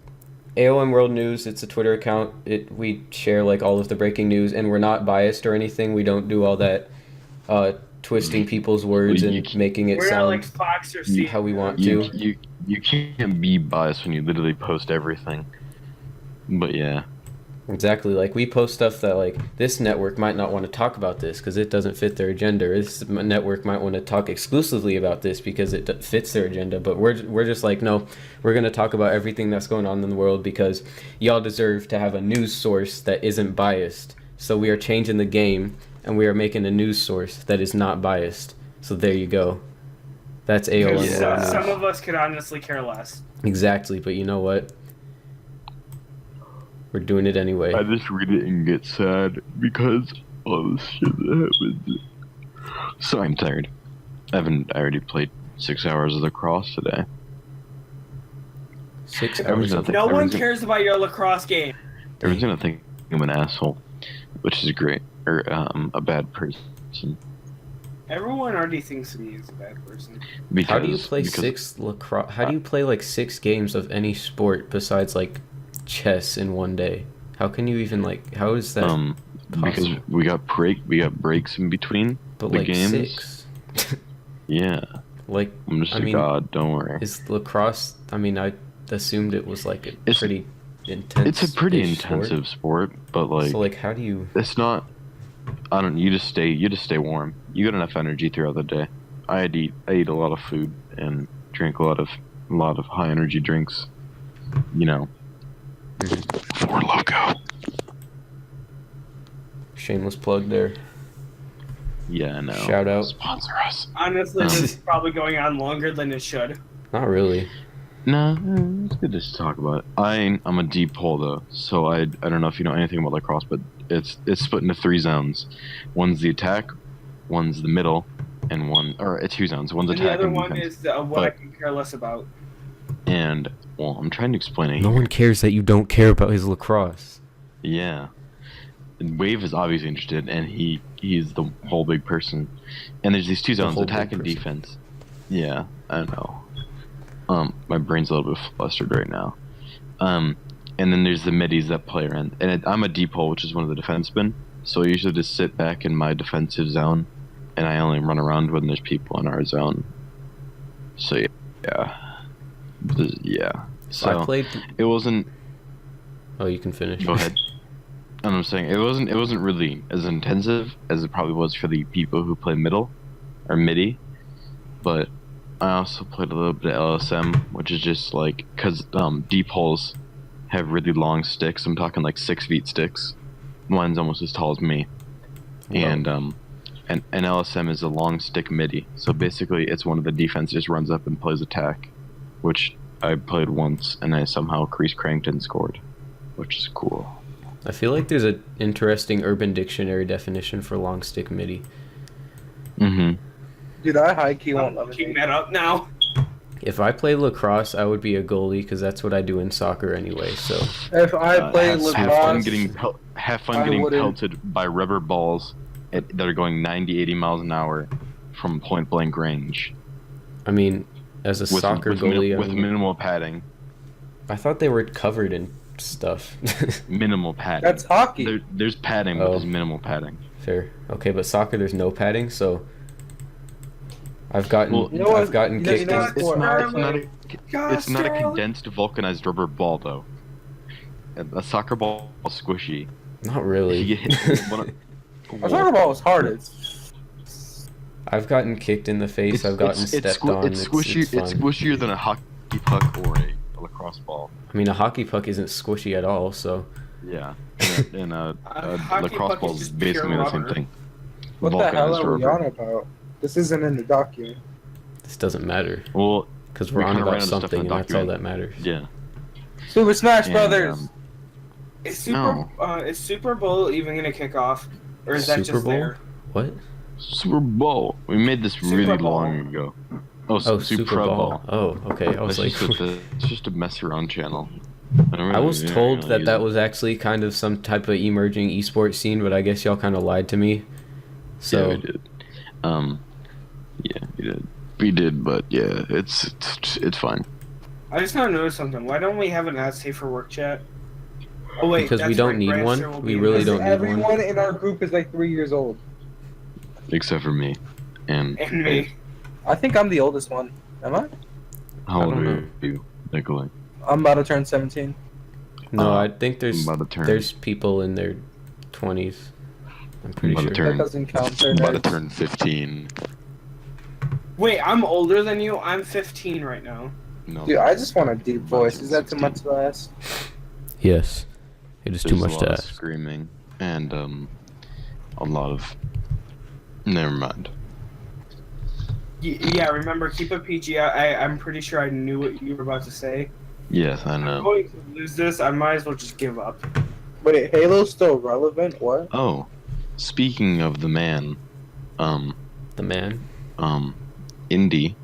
AOM World News, it's a Twitter account. We share like all of the breaking news, and we're not biased or anything. We don't do all that twisting people's words Well, you and can- making it We're not like sound Fox or CNN. how we want You, to. you can't be biased when you literally post everything. But yeah. Exactly. Like we post stuff that like this network might not want to talk about this because it doesn't fit their agenda. Or this network might want to talk exclusively about this because it fits their agenda. But we're just like, no, we're gonna talk about everything that's going on in the world because y'all deserve to have a news source that isn't biased. So we are changing the game and we are making a news source that is not biased. So there you go. That's AOM World Because News. some of us could honestly care less. Exactly. But you know what? We're doing it anyway. I just read it and get sad because all the shit that happens. So I'm tired. I already played 6 hours of lacrosse today. 6 Everyone's hours. gonna No one everyone's gonna- cares about your lacrosse game. Everyone's gonna think I'm an asshole, which is great, or a bad person. Everyone already thinks me is a bad person. Because, How do you play because 6 lacrosse? How do you play like 6 games of any sport besides like chess in one day? How can you even like? How is that? because possible? we got breaks in between But the like games. 6. Yeah, Like I'm just I a mean, god. Don't worry. is lacrosse? I mean, I assumed it was like a It's- pretty intense. It's a pretty intensive sport, but like, So like, how do you? it's not. I don't. You just stay warm. You got enough energy throughout the day. I eat a lot of food and drink a lot of high energy drinks. You know. For loco. Shameless plug there. Yeah, I know. Shout out. Sponsor us. Honestly, this is probably going on longer than it should. Not really. Nah, it's good to just talk about it. I'm a deep pole though, so I don't know if you know anything about lacrosse, but it's split into 3 zones. One's the attack, one's the middle, and it's 2 zones. One's And attack the other and one defense. is what I But- can care less about. And well, I'm trying to explain it. No one cares that you don't care about his lacrosse. Yeah. And Wave is obviously interested, and he's the whole big person. And there's these 2 zones, whole attack big and person. defense. Yeah, I know. My brain's a little bit flustered right now. And then there's the middies that play around. And I'm a deep hole, which is one of the defensemen. So I usually just sit back in my defensive zone, and I only run around when there's people in our zone. So yeah. Yeah. So I played. it wasn't. Oh, you can finish. Go ahead. And I'm saying it wasn't really as intensive as it probably was for the people who play middle or midi, but I also played a little bit of LSM, which is just like because deep holes have really long sticks. I'm talking like 6 feet sticks. Mine's almost as tall as me, and LSM is a long stick midi. So basically, it's one of the defense just runs up and plays attack, which I played once and I somehow crease cranked and scored, which is cool. I feel like there's an interesting Urban Dictionary definition for long stick midi. Mm-hmm. Dude, I high key I'm won't looking levitate. that up now. If I play lacrosse, I would be a goalie because that's what I do in soccer anyway. So If I play have fun lacrosse, getting I wouldn't- pelted by rubber balls that are going 90, 80 miles an hour from point blank range I mean, as a soccer goalie, with I mean, minimal padding. I thought they were covered in stuff. Minimal padding. that's hockey. There's padding, but Oh. there's minimal padding. Fair. Okay, but soccer, there's no padding, so I've gotten Well, You know what? I've gotten You know- kicked you know in. what sport I play? It's not a condensed vulcanized rubber ball though. A soccer ball is squishy. Not If you really. get hit, A soccer ball is hard. It's I've gotten kicked in the face. I've gotten stepped on. It's squishy. It's fun. It's squishier than a hockey puck or a lacrosse ball. I mean, a hockey puck isn't squishy at all, so Yeah, and a hockey lacrosse puck ball is is just basically pure the same rubber. thing. what the hell Vulcanized are we rubber. on about? This isn't in the document. this doesn't matter Well, because we we're on kinda ran about out of stuff in something, the and that's all document. that matters. yeah. Super Smash And, Brothers. Is Super Bowl even gonna kick off, or is that Super just Bowl? there? What? Super Bowl. We made this Super really Bowl. long ago. Oh, Oh, Super Bowl. Oh, okay. I was It's like, just a mess around channel. I was told that was actually kind of some type of emerging esports scene, but I guess y'all kind of lied to me. So Yeah, we did. Yeah, we did. We did, but yeah, it's fine. I just now noticed something. Why don't we have an at safe for work chat? Oh wait, Because we that's don't right, need Branster one. will We be really in don't this. need Everyone in our group is like 3 years old. Except for me. And And me. I think I'm the oldest one. Am I? how I old don't are know. you, Nikolai? I'm about to turn 17. No, Uh, I think I'm about to turn. there's people in their 20s. I'm pretty about to sure. That doesn't count. They're I'm about to nerds. turn 15. Wait, I'm older than you. I'm 15 right now. No, Dude, I just want a deep I'm about voice. to Is turn that too much to ask? Yes. It is too There's much a lot to of ask. screaming and a lot of. Never mind. Yeah, remember, keep it PG. I'm pretty sure I knew what you were about to say. Yes, I I'm know. going to lose this. I might as well just give up. Wait, Halo's still relevant? What? Oh, speaking of the man, The man. Indy.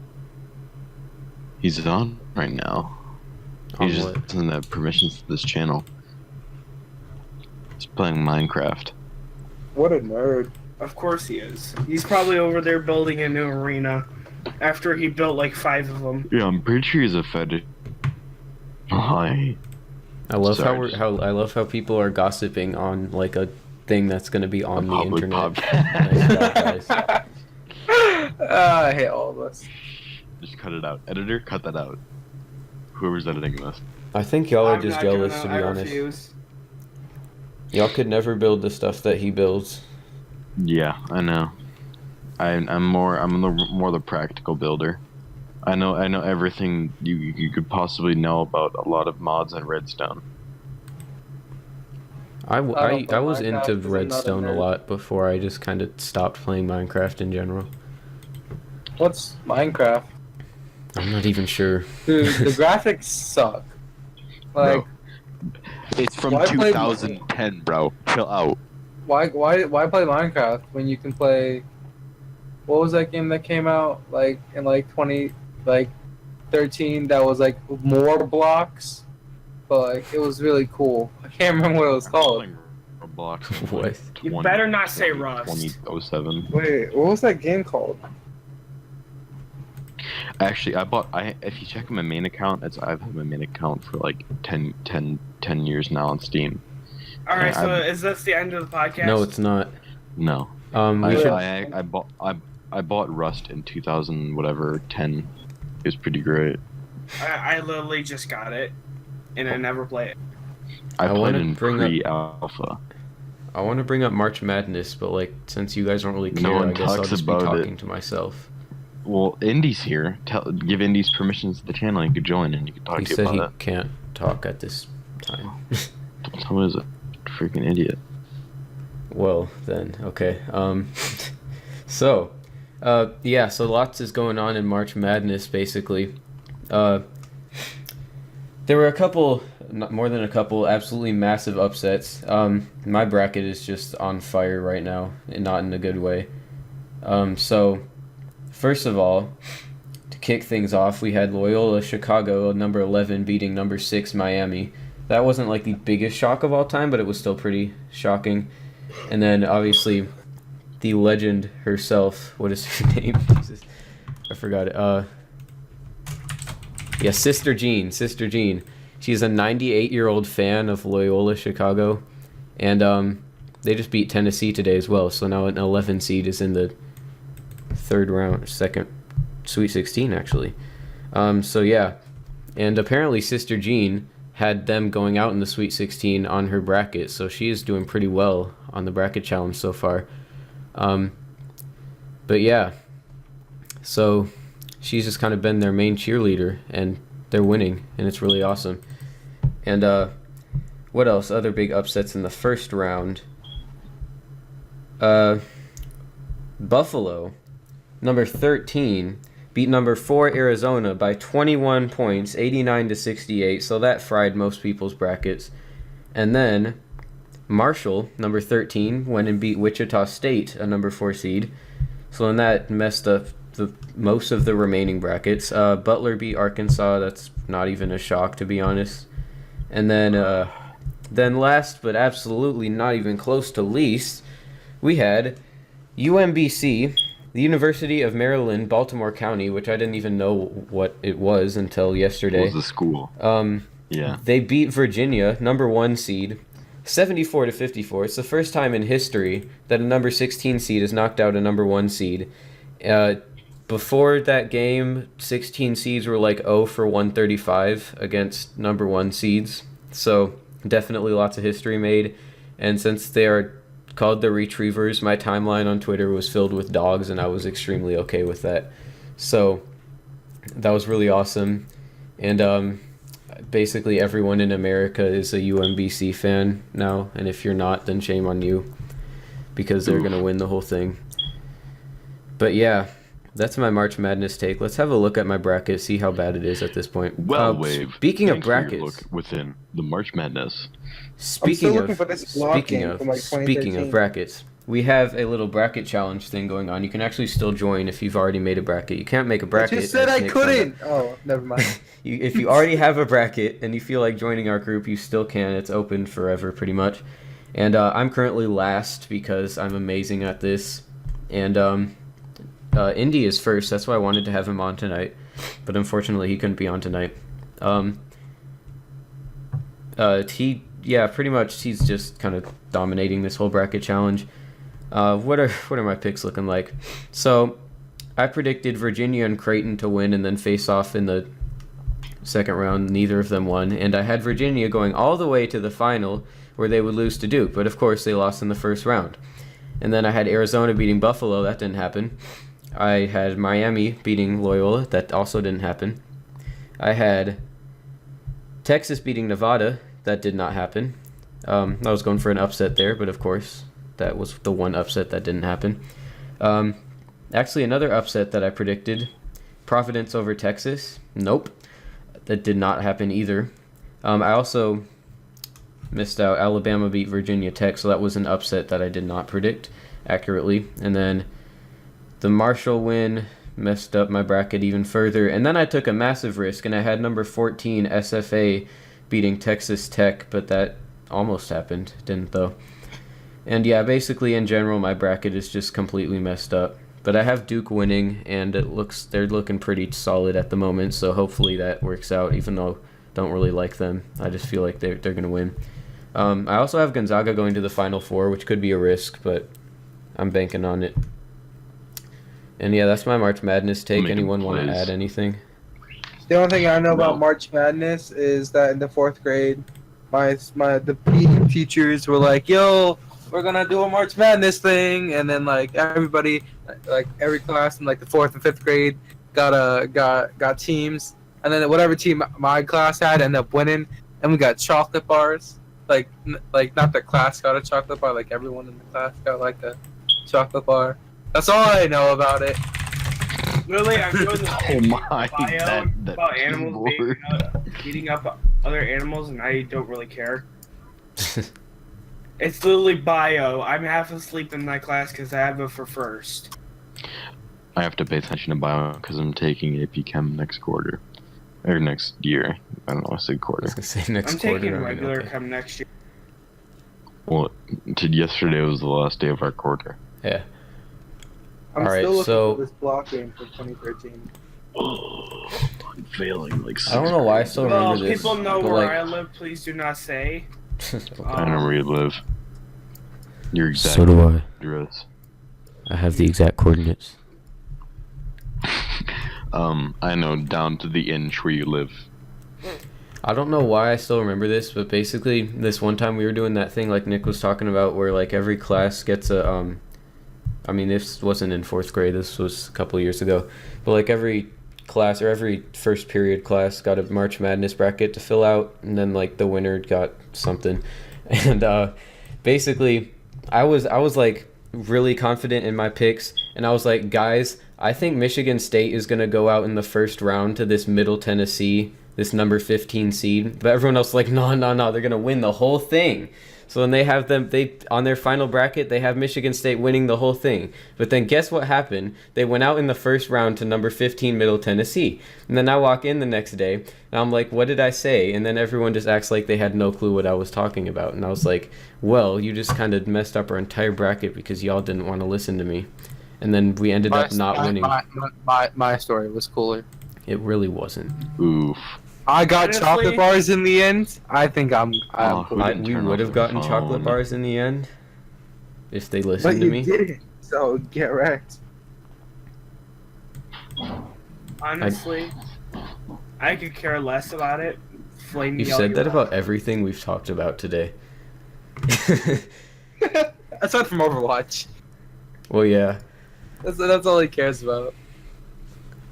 He's on right now. He On just what? doesn't have permissions to this channel. He's playing Minecraft. What a nerd. Of course he is. He's probably over there building a new arena after he built like 5 of them. Yeah, I'm pretty sure he's a fetish. Hi. I love Sorry, I love how people are gossiping on like a thing that's going to be on the public internet. podcast. Nice job, guys. I hate all of us. Just cut it out. Editor, cut that out. Whoever's editing this. I think y'all are I'm just not jealous, gonna- to be I honest. refuse. Y'all could never build the stuff that he builds. Yeah, I know. I'm more the practical builder. I know everything you could possibly know about a lot of mods and Redstone. I don't was know, Minecraft into is another Redstone a nerd. lot before I just kind of stopped playing Minecraft in general. What's Minecraft? I'm not even sure. Dude, the graphics suck. Like, It's from Why play- 2010, bro. Chill out. why play Minecraft when you can play? What was that game that came out like in like 13 that was like more blocks, but like it was really cool. I can't remember what it was called. Roblox. What? You better not say Rust. 2007. Wait, what was that game called? Actually, if you check my main account, I've had my main account for like 10 years now on Steam. Alright, so I'm- is this the end of the podcast? No, it's not. No. We I, should. I bought Rust in 2000 whatever 10. It was pretty great. I literally just got it, and I never play it. I I played wanna in bring up- pre-alpha. I want to bring up March Madness, but like since you guys don't really care, No one I guess I'll talks just be about it. talking to myself. Well, Indy's here. Give Indy's permissions to the channel. You could join and you could talk He to you said he about can't talk at this time. it. Who is a freaking idiot? Well, then, okay. So, yeah, so lots is going on in March Madness, basically. There were a couple, not more than a couple, absolutely massive upsets. My bracket is just on fire right now, and not in a good way. So, first of all, to kick things off, we had Loyola Chicago, number 11, beating number 6 Miami. That wasn't like the biggest shock of all time, but it was still pretty shocking. And then obviously the legend herself, what is her name? Jesus, I forgot it. Yeah, Sister Jean. She's a 98-year-old fan of Loyola Chicago, and they just beat Tennessee today as well. So now an 11 seed is in the second Sweet 16 actually. So yeah, and apparently Sister Jean had them going out in the Sweet 16 on her bracket, so she is doing pretty well on the bracket challenge so far. But yeah, so she's just kind of been their main cheerleader, and they're winning, and it's really awesome. And what else? Other big upsets in the first round. Buffalo, number 13, beat number 4 Arizona by 21 points, 89-68, so that fried most people's brackets. And then Marshall, number 13, went and beat Wichita State, a number 4 seed. So then that messed up most of the remaining brackets. Butler beat Arkansas. That's not even a shock, to be honest. And then last but absolutely not even close to least, we had UMBC the University of Maryland, Baltimore County, which I didn't even know what it was until yesterday. What was the school? Yeah. They beat Virginia, number 1 seed, 74-54. It's the first time in history that a number 16 seed has knocked out a number 1 seed. Before that game, 16 seeds were like 0 for 135 against number 1 seeds. So definitely lots of history made. And since they are called the Retrievers, my timeline on Twitter was filled with dogs, and I was extremely okay with that. So that was really awesome. And basically everyone in America is a UMBC fan now, and if you're not, then shame on you, because they're going to win the whole thing. But yeah, that's my March Madness take. Let's have a look at my bracket, see how bad it is at this point. Well, Wave. Speaking of thanks for your brackets, look within the March Madness. still looking for this blog game from, like, speaking 2013. of brackets, we have a little bracket challenge thing going on. You can actually still join if you've already made a bracket. You can't make a I bracket. just said as I Nick found out. couldn't. Oh, never mind. If you already have a bracket and you feel like joining our group, you still can. It's open forever, pretty much. And I'm currently last because I'm amazing at this. And Indy is first. That's why I wanted to have him on tonight, but unfortunately he couldn't be on tonight. Pretty much he's just kind of dominating this whole bracket challenge. What are my picks looking like? So I predicted Virginia and Creighton to win and then face off in the second round. Neither of them won, and I had Virginia going all the way to the final where they would lose to Duke, but of course they lost in the first round. And then I had Arizona beating Buffalo. That didn't happen. I had Miami beating Loyola. That also didn't happen. I had Texas beating Nevada. That did not happen. I was going for an upset there, but of course that was the one upset that didn't happen. Actually, another upset that I predicted, Providence over Texas. Nope. That did not happen either. I also missed out. Alabama beat Virginia Tech, so that was an upset that I did not predict accurately. And then the Marshall win messed up my bracket even further. And then I took a massive risk, and I had number 14 SFA beating Texas Tech, but that almost happened, didn't though. And yeah, basically in general, my bracket is just completely messed up. But I have Duke winning, and they're looking pretty solid at the moment, so hopefully that works out, even though I don't really like them. I just feel like they're going to win. I also have Gonzaga going to the Final Four, which could be a risk, but I'm banking on it. And yeah, that's my March Madness take. Anyone want to add anything? The only thing I know about March Madness is that in the 4th grade, the PE teachers were like, "Yo, we're gonna do a March Madness thing," and then like everybody, like every class in like the 4th and 5th grade got teams, and then whatever team my class had ended up winning, and we got chocolate bars. Like not the class got a chocolate bar, like everyone in the class got like a chocolate bar. That's all I know about it. Literally, I'm doing this Oh my, bio that about animals keyboard. beating up other animals, and I don't really care. It's literally bio. I'm half asleep in my class because I have it for first. I have to pay attention to bio because I'm taking AP Chem next quarter. Or next year. I don't know, I said I quarter. was going to say next I'm quarter. taking I mean, regular okay. come next year. Well, yesterday was the last day of our quarter. Yeah. I'm Alright, still looking so- for this block game for 2013. Oh, I'm failing like I don't know why I still remember Well, this. people know but, where like, I live. Please do not say. I know where you live. Your exact So do I. address. I have the exact coordinates. I know down to the inch where you live. I don't know why I still remember this, but basically this one time we were doing that thing like Nick was talking about where like every class gets a I mean this wasn't in 4th grade, this was a couple years ago. But like every class or every first period class got a March Madness bracket to fill out, and then like the winner got something. And basically I was like really confident in my picks, and I was like, guys, I think Michigan State is going to go out in the first round to this Middle Tennessee, this number 15 seed. But everyone else was like, no, they're going to win the whole thing. So then they on their final bracket, they have Michigan State winning the whole thing. But then guess what happened? They went out in the first round to number 15 Middle Tennessee. And then I walk in the next day, and I'm like, what did I say? And then everyone just acts like they had no clue what I was talking about. And I was like, well, you just kind of messed up our entire bracket because y'all didn't want to listen to me. and then we ended up not winning. My story was cooler. It really wasn't. Oof. I got Honestly- chocolate bars in the end. I think I'm Oh, cool. who didn't We turn would off have their gotten chocolate phone? bars in the end if they But listened to you me. didn't. So get wrecked. Honestly, I could care less about it. Flame me You've all said you that want. about everything we've talked about today. Aside from Overwatch, Well, yeah. that's all he cares about.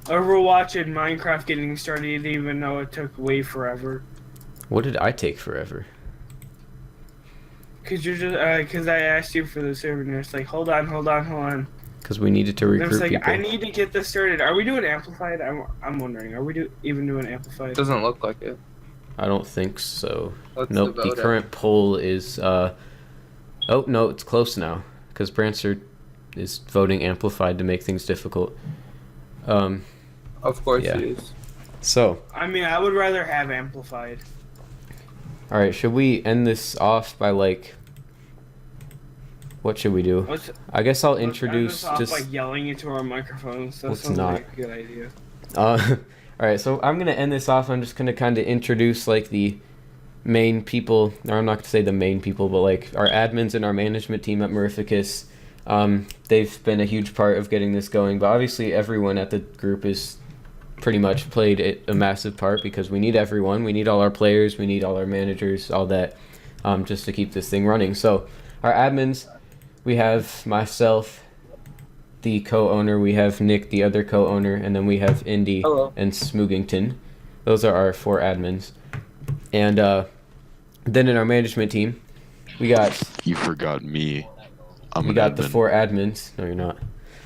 Overwatch and Minecraft getting started, even though it took way forever. What did I take forever? Cause you're just, cause I asked you for the server, and it's like, hold on. Because we needed to And I was recruit like, people. I need to get this started. Are we doing amplified? I'm wondering. Are we even doing amplified? Doesn't look like it. I don't think so. Let's Nope, the vote it. current poll is, oh, no, it's close now. Because Prancer is voting amplified to make things difficult. Of course Yeah. it is. So, I mean, I would rather have amplified. alright, should we end this off by, like, what should we do? Let's I guess I'll let's end introduce this off just... by yelling into our microphones. That Let's sounds not. like a good idea. Alright, so I'm going to end this off. I'm just going to kind of introduce, like, the main people, or I'm not going to say the main people, but, like, our admins and our management team at MiriFicus. They've been a huge part of getting this going, but obviously everyone at the group is pretty much played a massive part because we need everyone. We need all our players, we need all our managers, all that, just to keep this thing running. So, our admins, we have myself, the co-owner, we have Nick, the other co-owner, and then we have Indy Hello. and Smoogington. Those are our 4 admins. And then in our management team, we got You forgot me. I'm we an got the admin. 4 admins. No, you're not.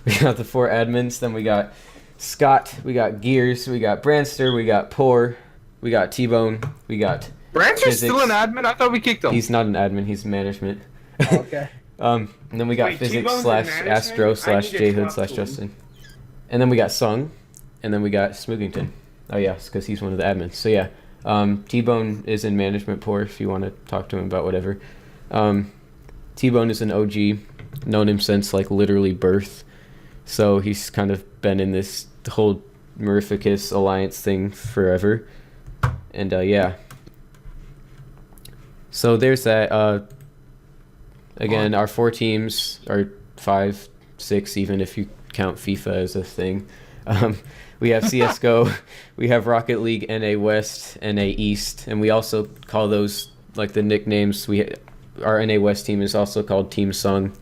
We got the 4 admins. Then we got Scott. We got Gears. We got Branster. We got Poor. We got T-Bone. We got. Brancher's still Physics. an admin? I thought we kicked him. He's not an admin. He's management. Oh, okay. And then we got Wait, Physics T-Bone's in slash management? Astro I slash need to Jhood talk slash to him. Justin. And then we got Sung. And then we got Smoogington. Oh, yes, because he's one of the admins. So, yeah. T-Bone is in management, Poor, if you want to talk to him about whatever. T-Bone is an OG. Known him since, like, literally birth. So he's kind of been in this whole MiriFicus alliance thing forever. And, yeah. So there's that. Again, our 4 teams are 5, 6, even if you count FIFA as a thing. We have CSGO, we have Rocket League, NA West, NA East, and we also call those, like, the nicknames. Our NA West team is also called Team Sung.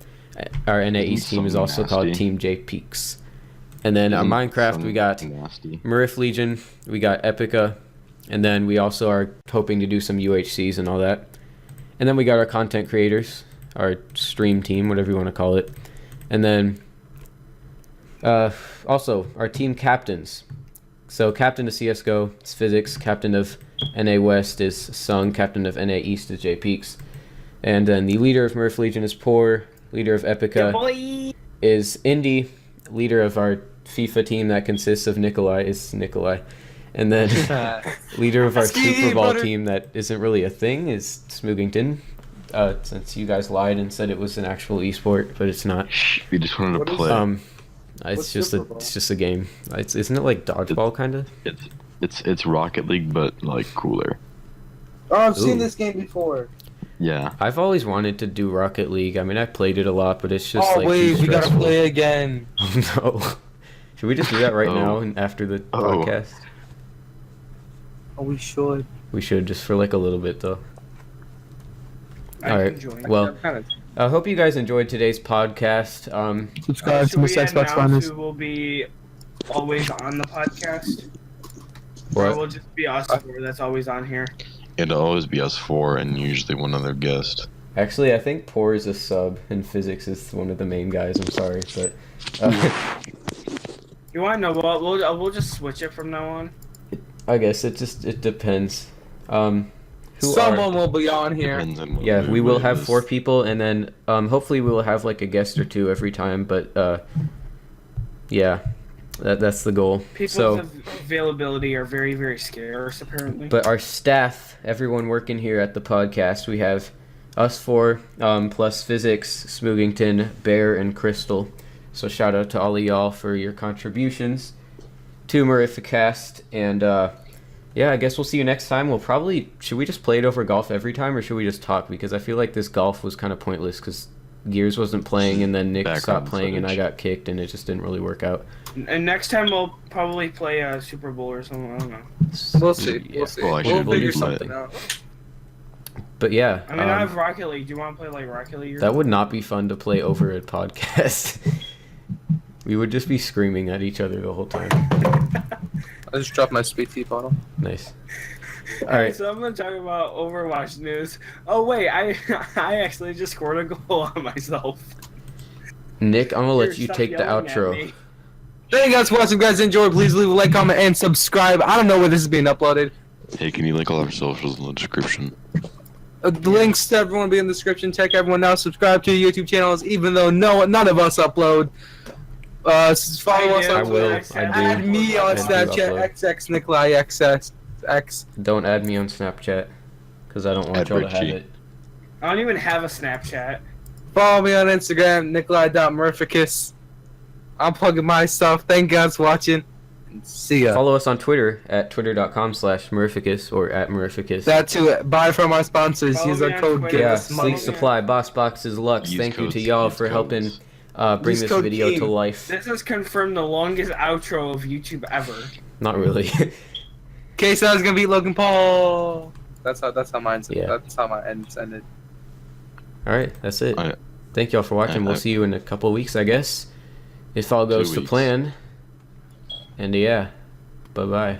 Our NA East team is also called Nasty. Team J Peaks. And then on Minecraft, we got Nasty. Mirif Legion, we got Epica, and then we also are hoping to do some UHCs and all that. And then we got our content creators, our stream team, whatever you want to call it. And then also our team captains. So captain of CSGO is Physics, captain of NA West is Sung, captain of NA East is J Peaks. And then the leader of Mirif Legion is Poor, leader of Epica is Indy, leader of our FIFA team that consists of Nikolai is Nikolai. And then leader of our Ski Super Bowl butter. team that isn't really a thing is Smoogington. Since you guys lied and said it was an actual esport, but it's not. We just wanted What to is play. It's What's just Super Bowl? it's just a game. Isn't it like dodgeball kind of? It's Rocket League, but like cooler. Oh, I've Ooh. seen this game before. Yeah. I've always wanted to do Rocket League. I mean, I played it a lot, but it's just Oh like wait, too we gotta stressful. play again. Oh no! Should we just do that right Oh. now and after the Oh. podcast? Oh, we should. We should just for like a little bit though. I All can right. join. Well, I hope you guys enjoyed today's podcast. Subscribe to Should we Mr. Xbox announce Finest. who will be always on the podcast? What? Or will it just be us 4 that's always on here? It'll always be us 4 and usually one other guest. Actually, I think Poor is a sub and Physics is one of the main guys. I'm sorry, but You want to know what? We'll just switch it from now on. I guess it depends. Who Someone will be on here. Depends on what Yeah, we will have is. 4 people, and then hopefully we will have like a guest or 2 every time. But yeah, that's the goal. People's So, availability are very, very scarce, apparently. but our staff, everyone working here at the podcast, we have us 4 plus Physics, Smoogington, Bear, and Crystal. So shout out to all of y'all for your contributions to MiriFicast. And yeah, I guess we'll see you next time. Should we just play it over golf every time, or should we just talk? Because I feel like this golf was kind of pointless because Gears wasn't playing, and then Nick stopped playing, and I got kicked, and it just didn't really work out. And next time we'll probably play Super Bowl or something. I don't know. We'll see. Yeah. We'll see. Well, I We'll should figure leave something my- out. But yeah, I mean, I have Rocket League. Do you want to play like Rocket League? Or that would not be fun to play over a podcast. We would just be screaming at each other the whole time. I just dropped my sweet tea bottle. Nice. All Alright, right. so I'm gonna talk about Overwatch news. Oh wait, I actually just scored a goal on myself. Nick, I'm gonna let Here, you stop take the yelling at outro. me. Thank you guys for watching. If you guys enjoyed, please leave a like, comment, and subscribe. I don't know where this is being uploaded. Hey, can you link all our socials in the description? The links to everyone will be in the description. Check everyone now. Subscribe to the YouTube channels, even though none of us upload. Follow us do. on I will. Twitter. I do. Add me on I do Snapchat. upload. XX Nikolai XX. Don't add me on Snapchat, because I don't want Add y'all to have Richie. it. I don't even have a Snapchat. Follow me on Instagram, Nikolai.MiriFicus. I'm plugging my stuff. Thank you guys for watching. And see ya. Follow us on Twitter at twitter.com/MiriFicus or at MiriFicus. That too. Buy from our sponsors. Follow Use me our on code. Twitter. Give Yeah, us money. Sleek Supply, Boss Boxes, Lux. Use Thank you codes, to y'all use for helping codes. bring Use this code video to TEAM. life. This has confirmed the longest outro of YouTube ever. Not really. K-Styles gonna beat Logan Paul. That's how mine's. Yeah. That's how my ends ended. All right, that's it. Alright. Thank y'all for watching. We'll see you in a couple of weeks, I guess, if all goes 2 to weeks. plan. And yeah, bye bye.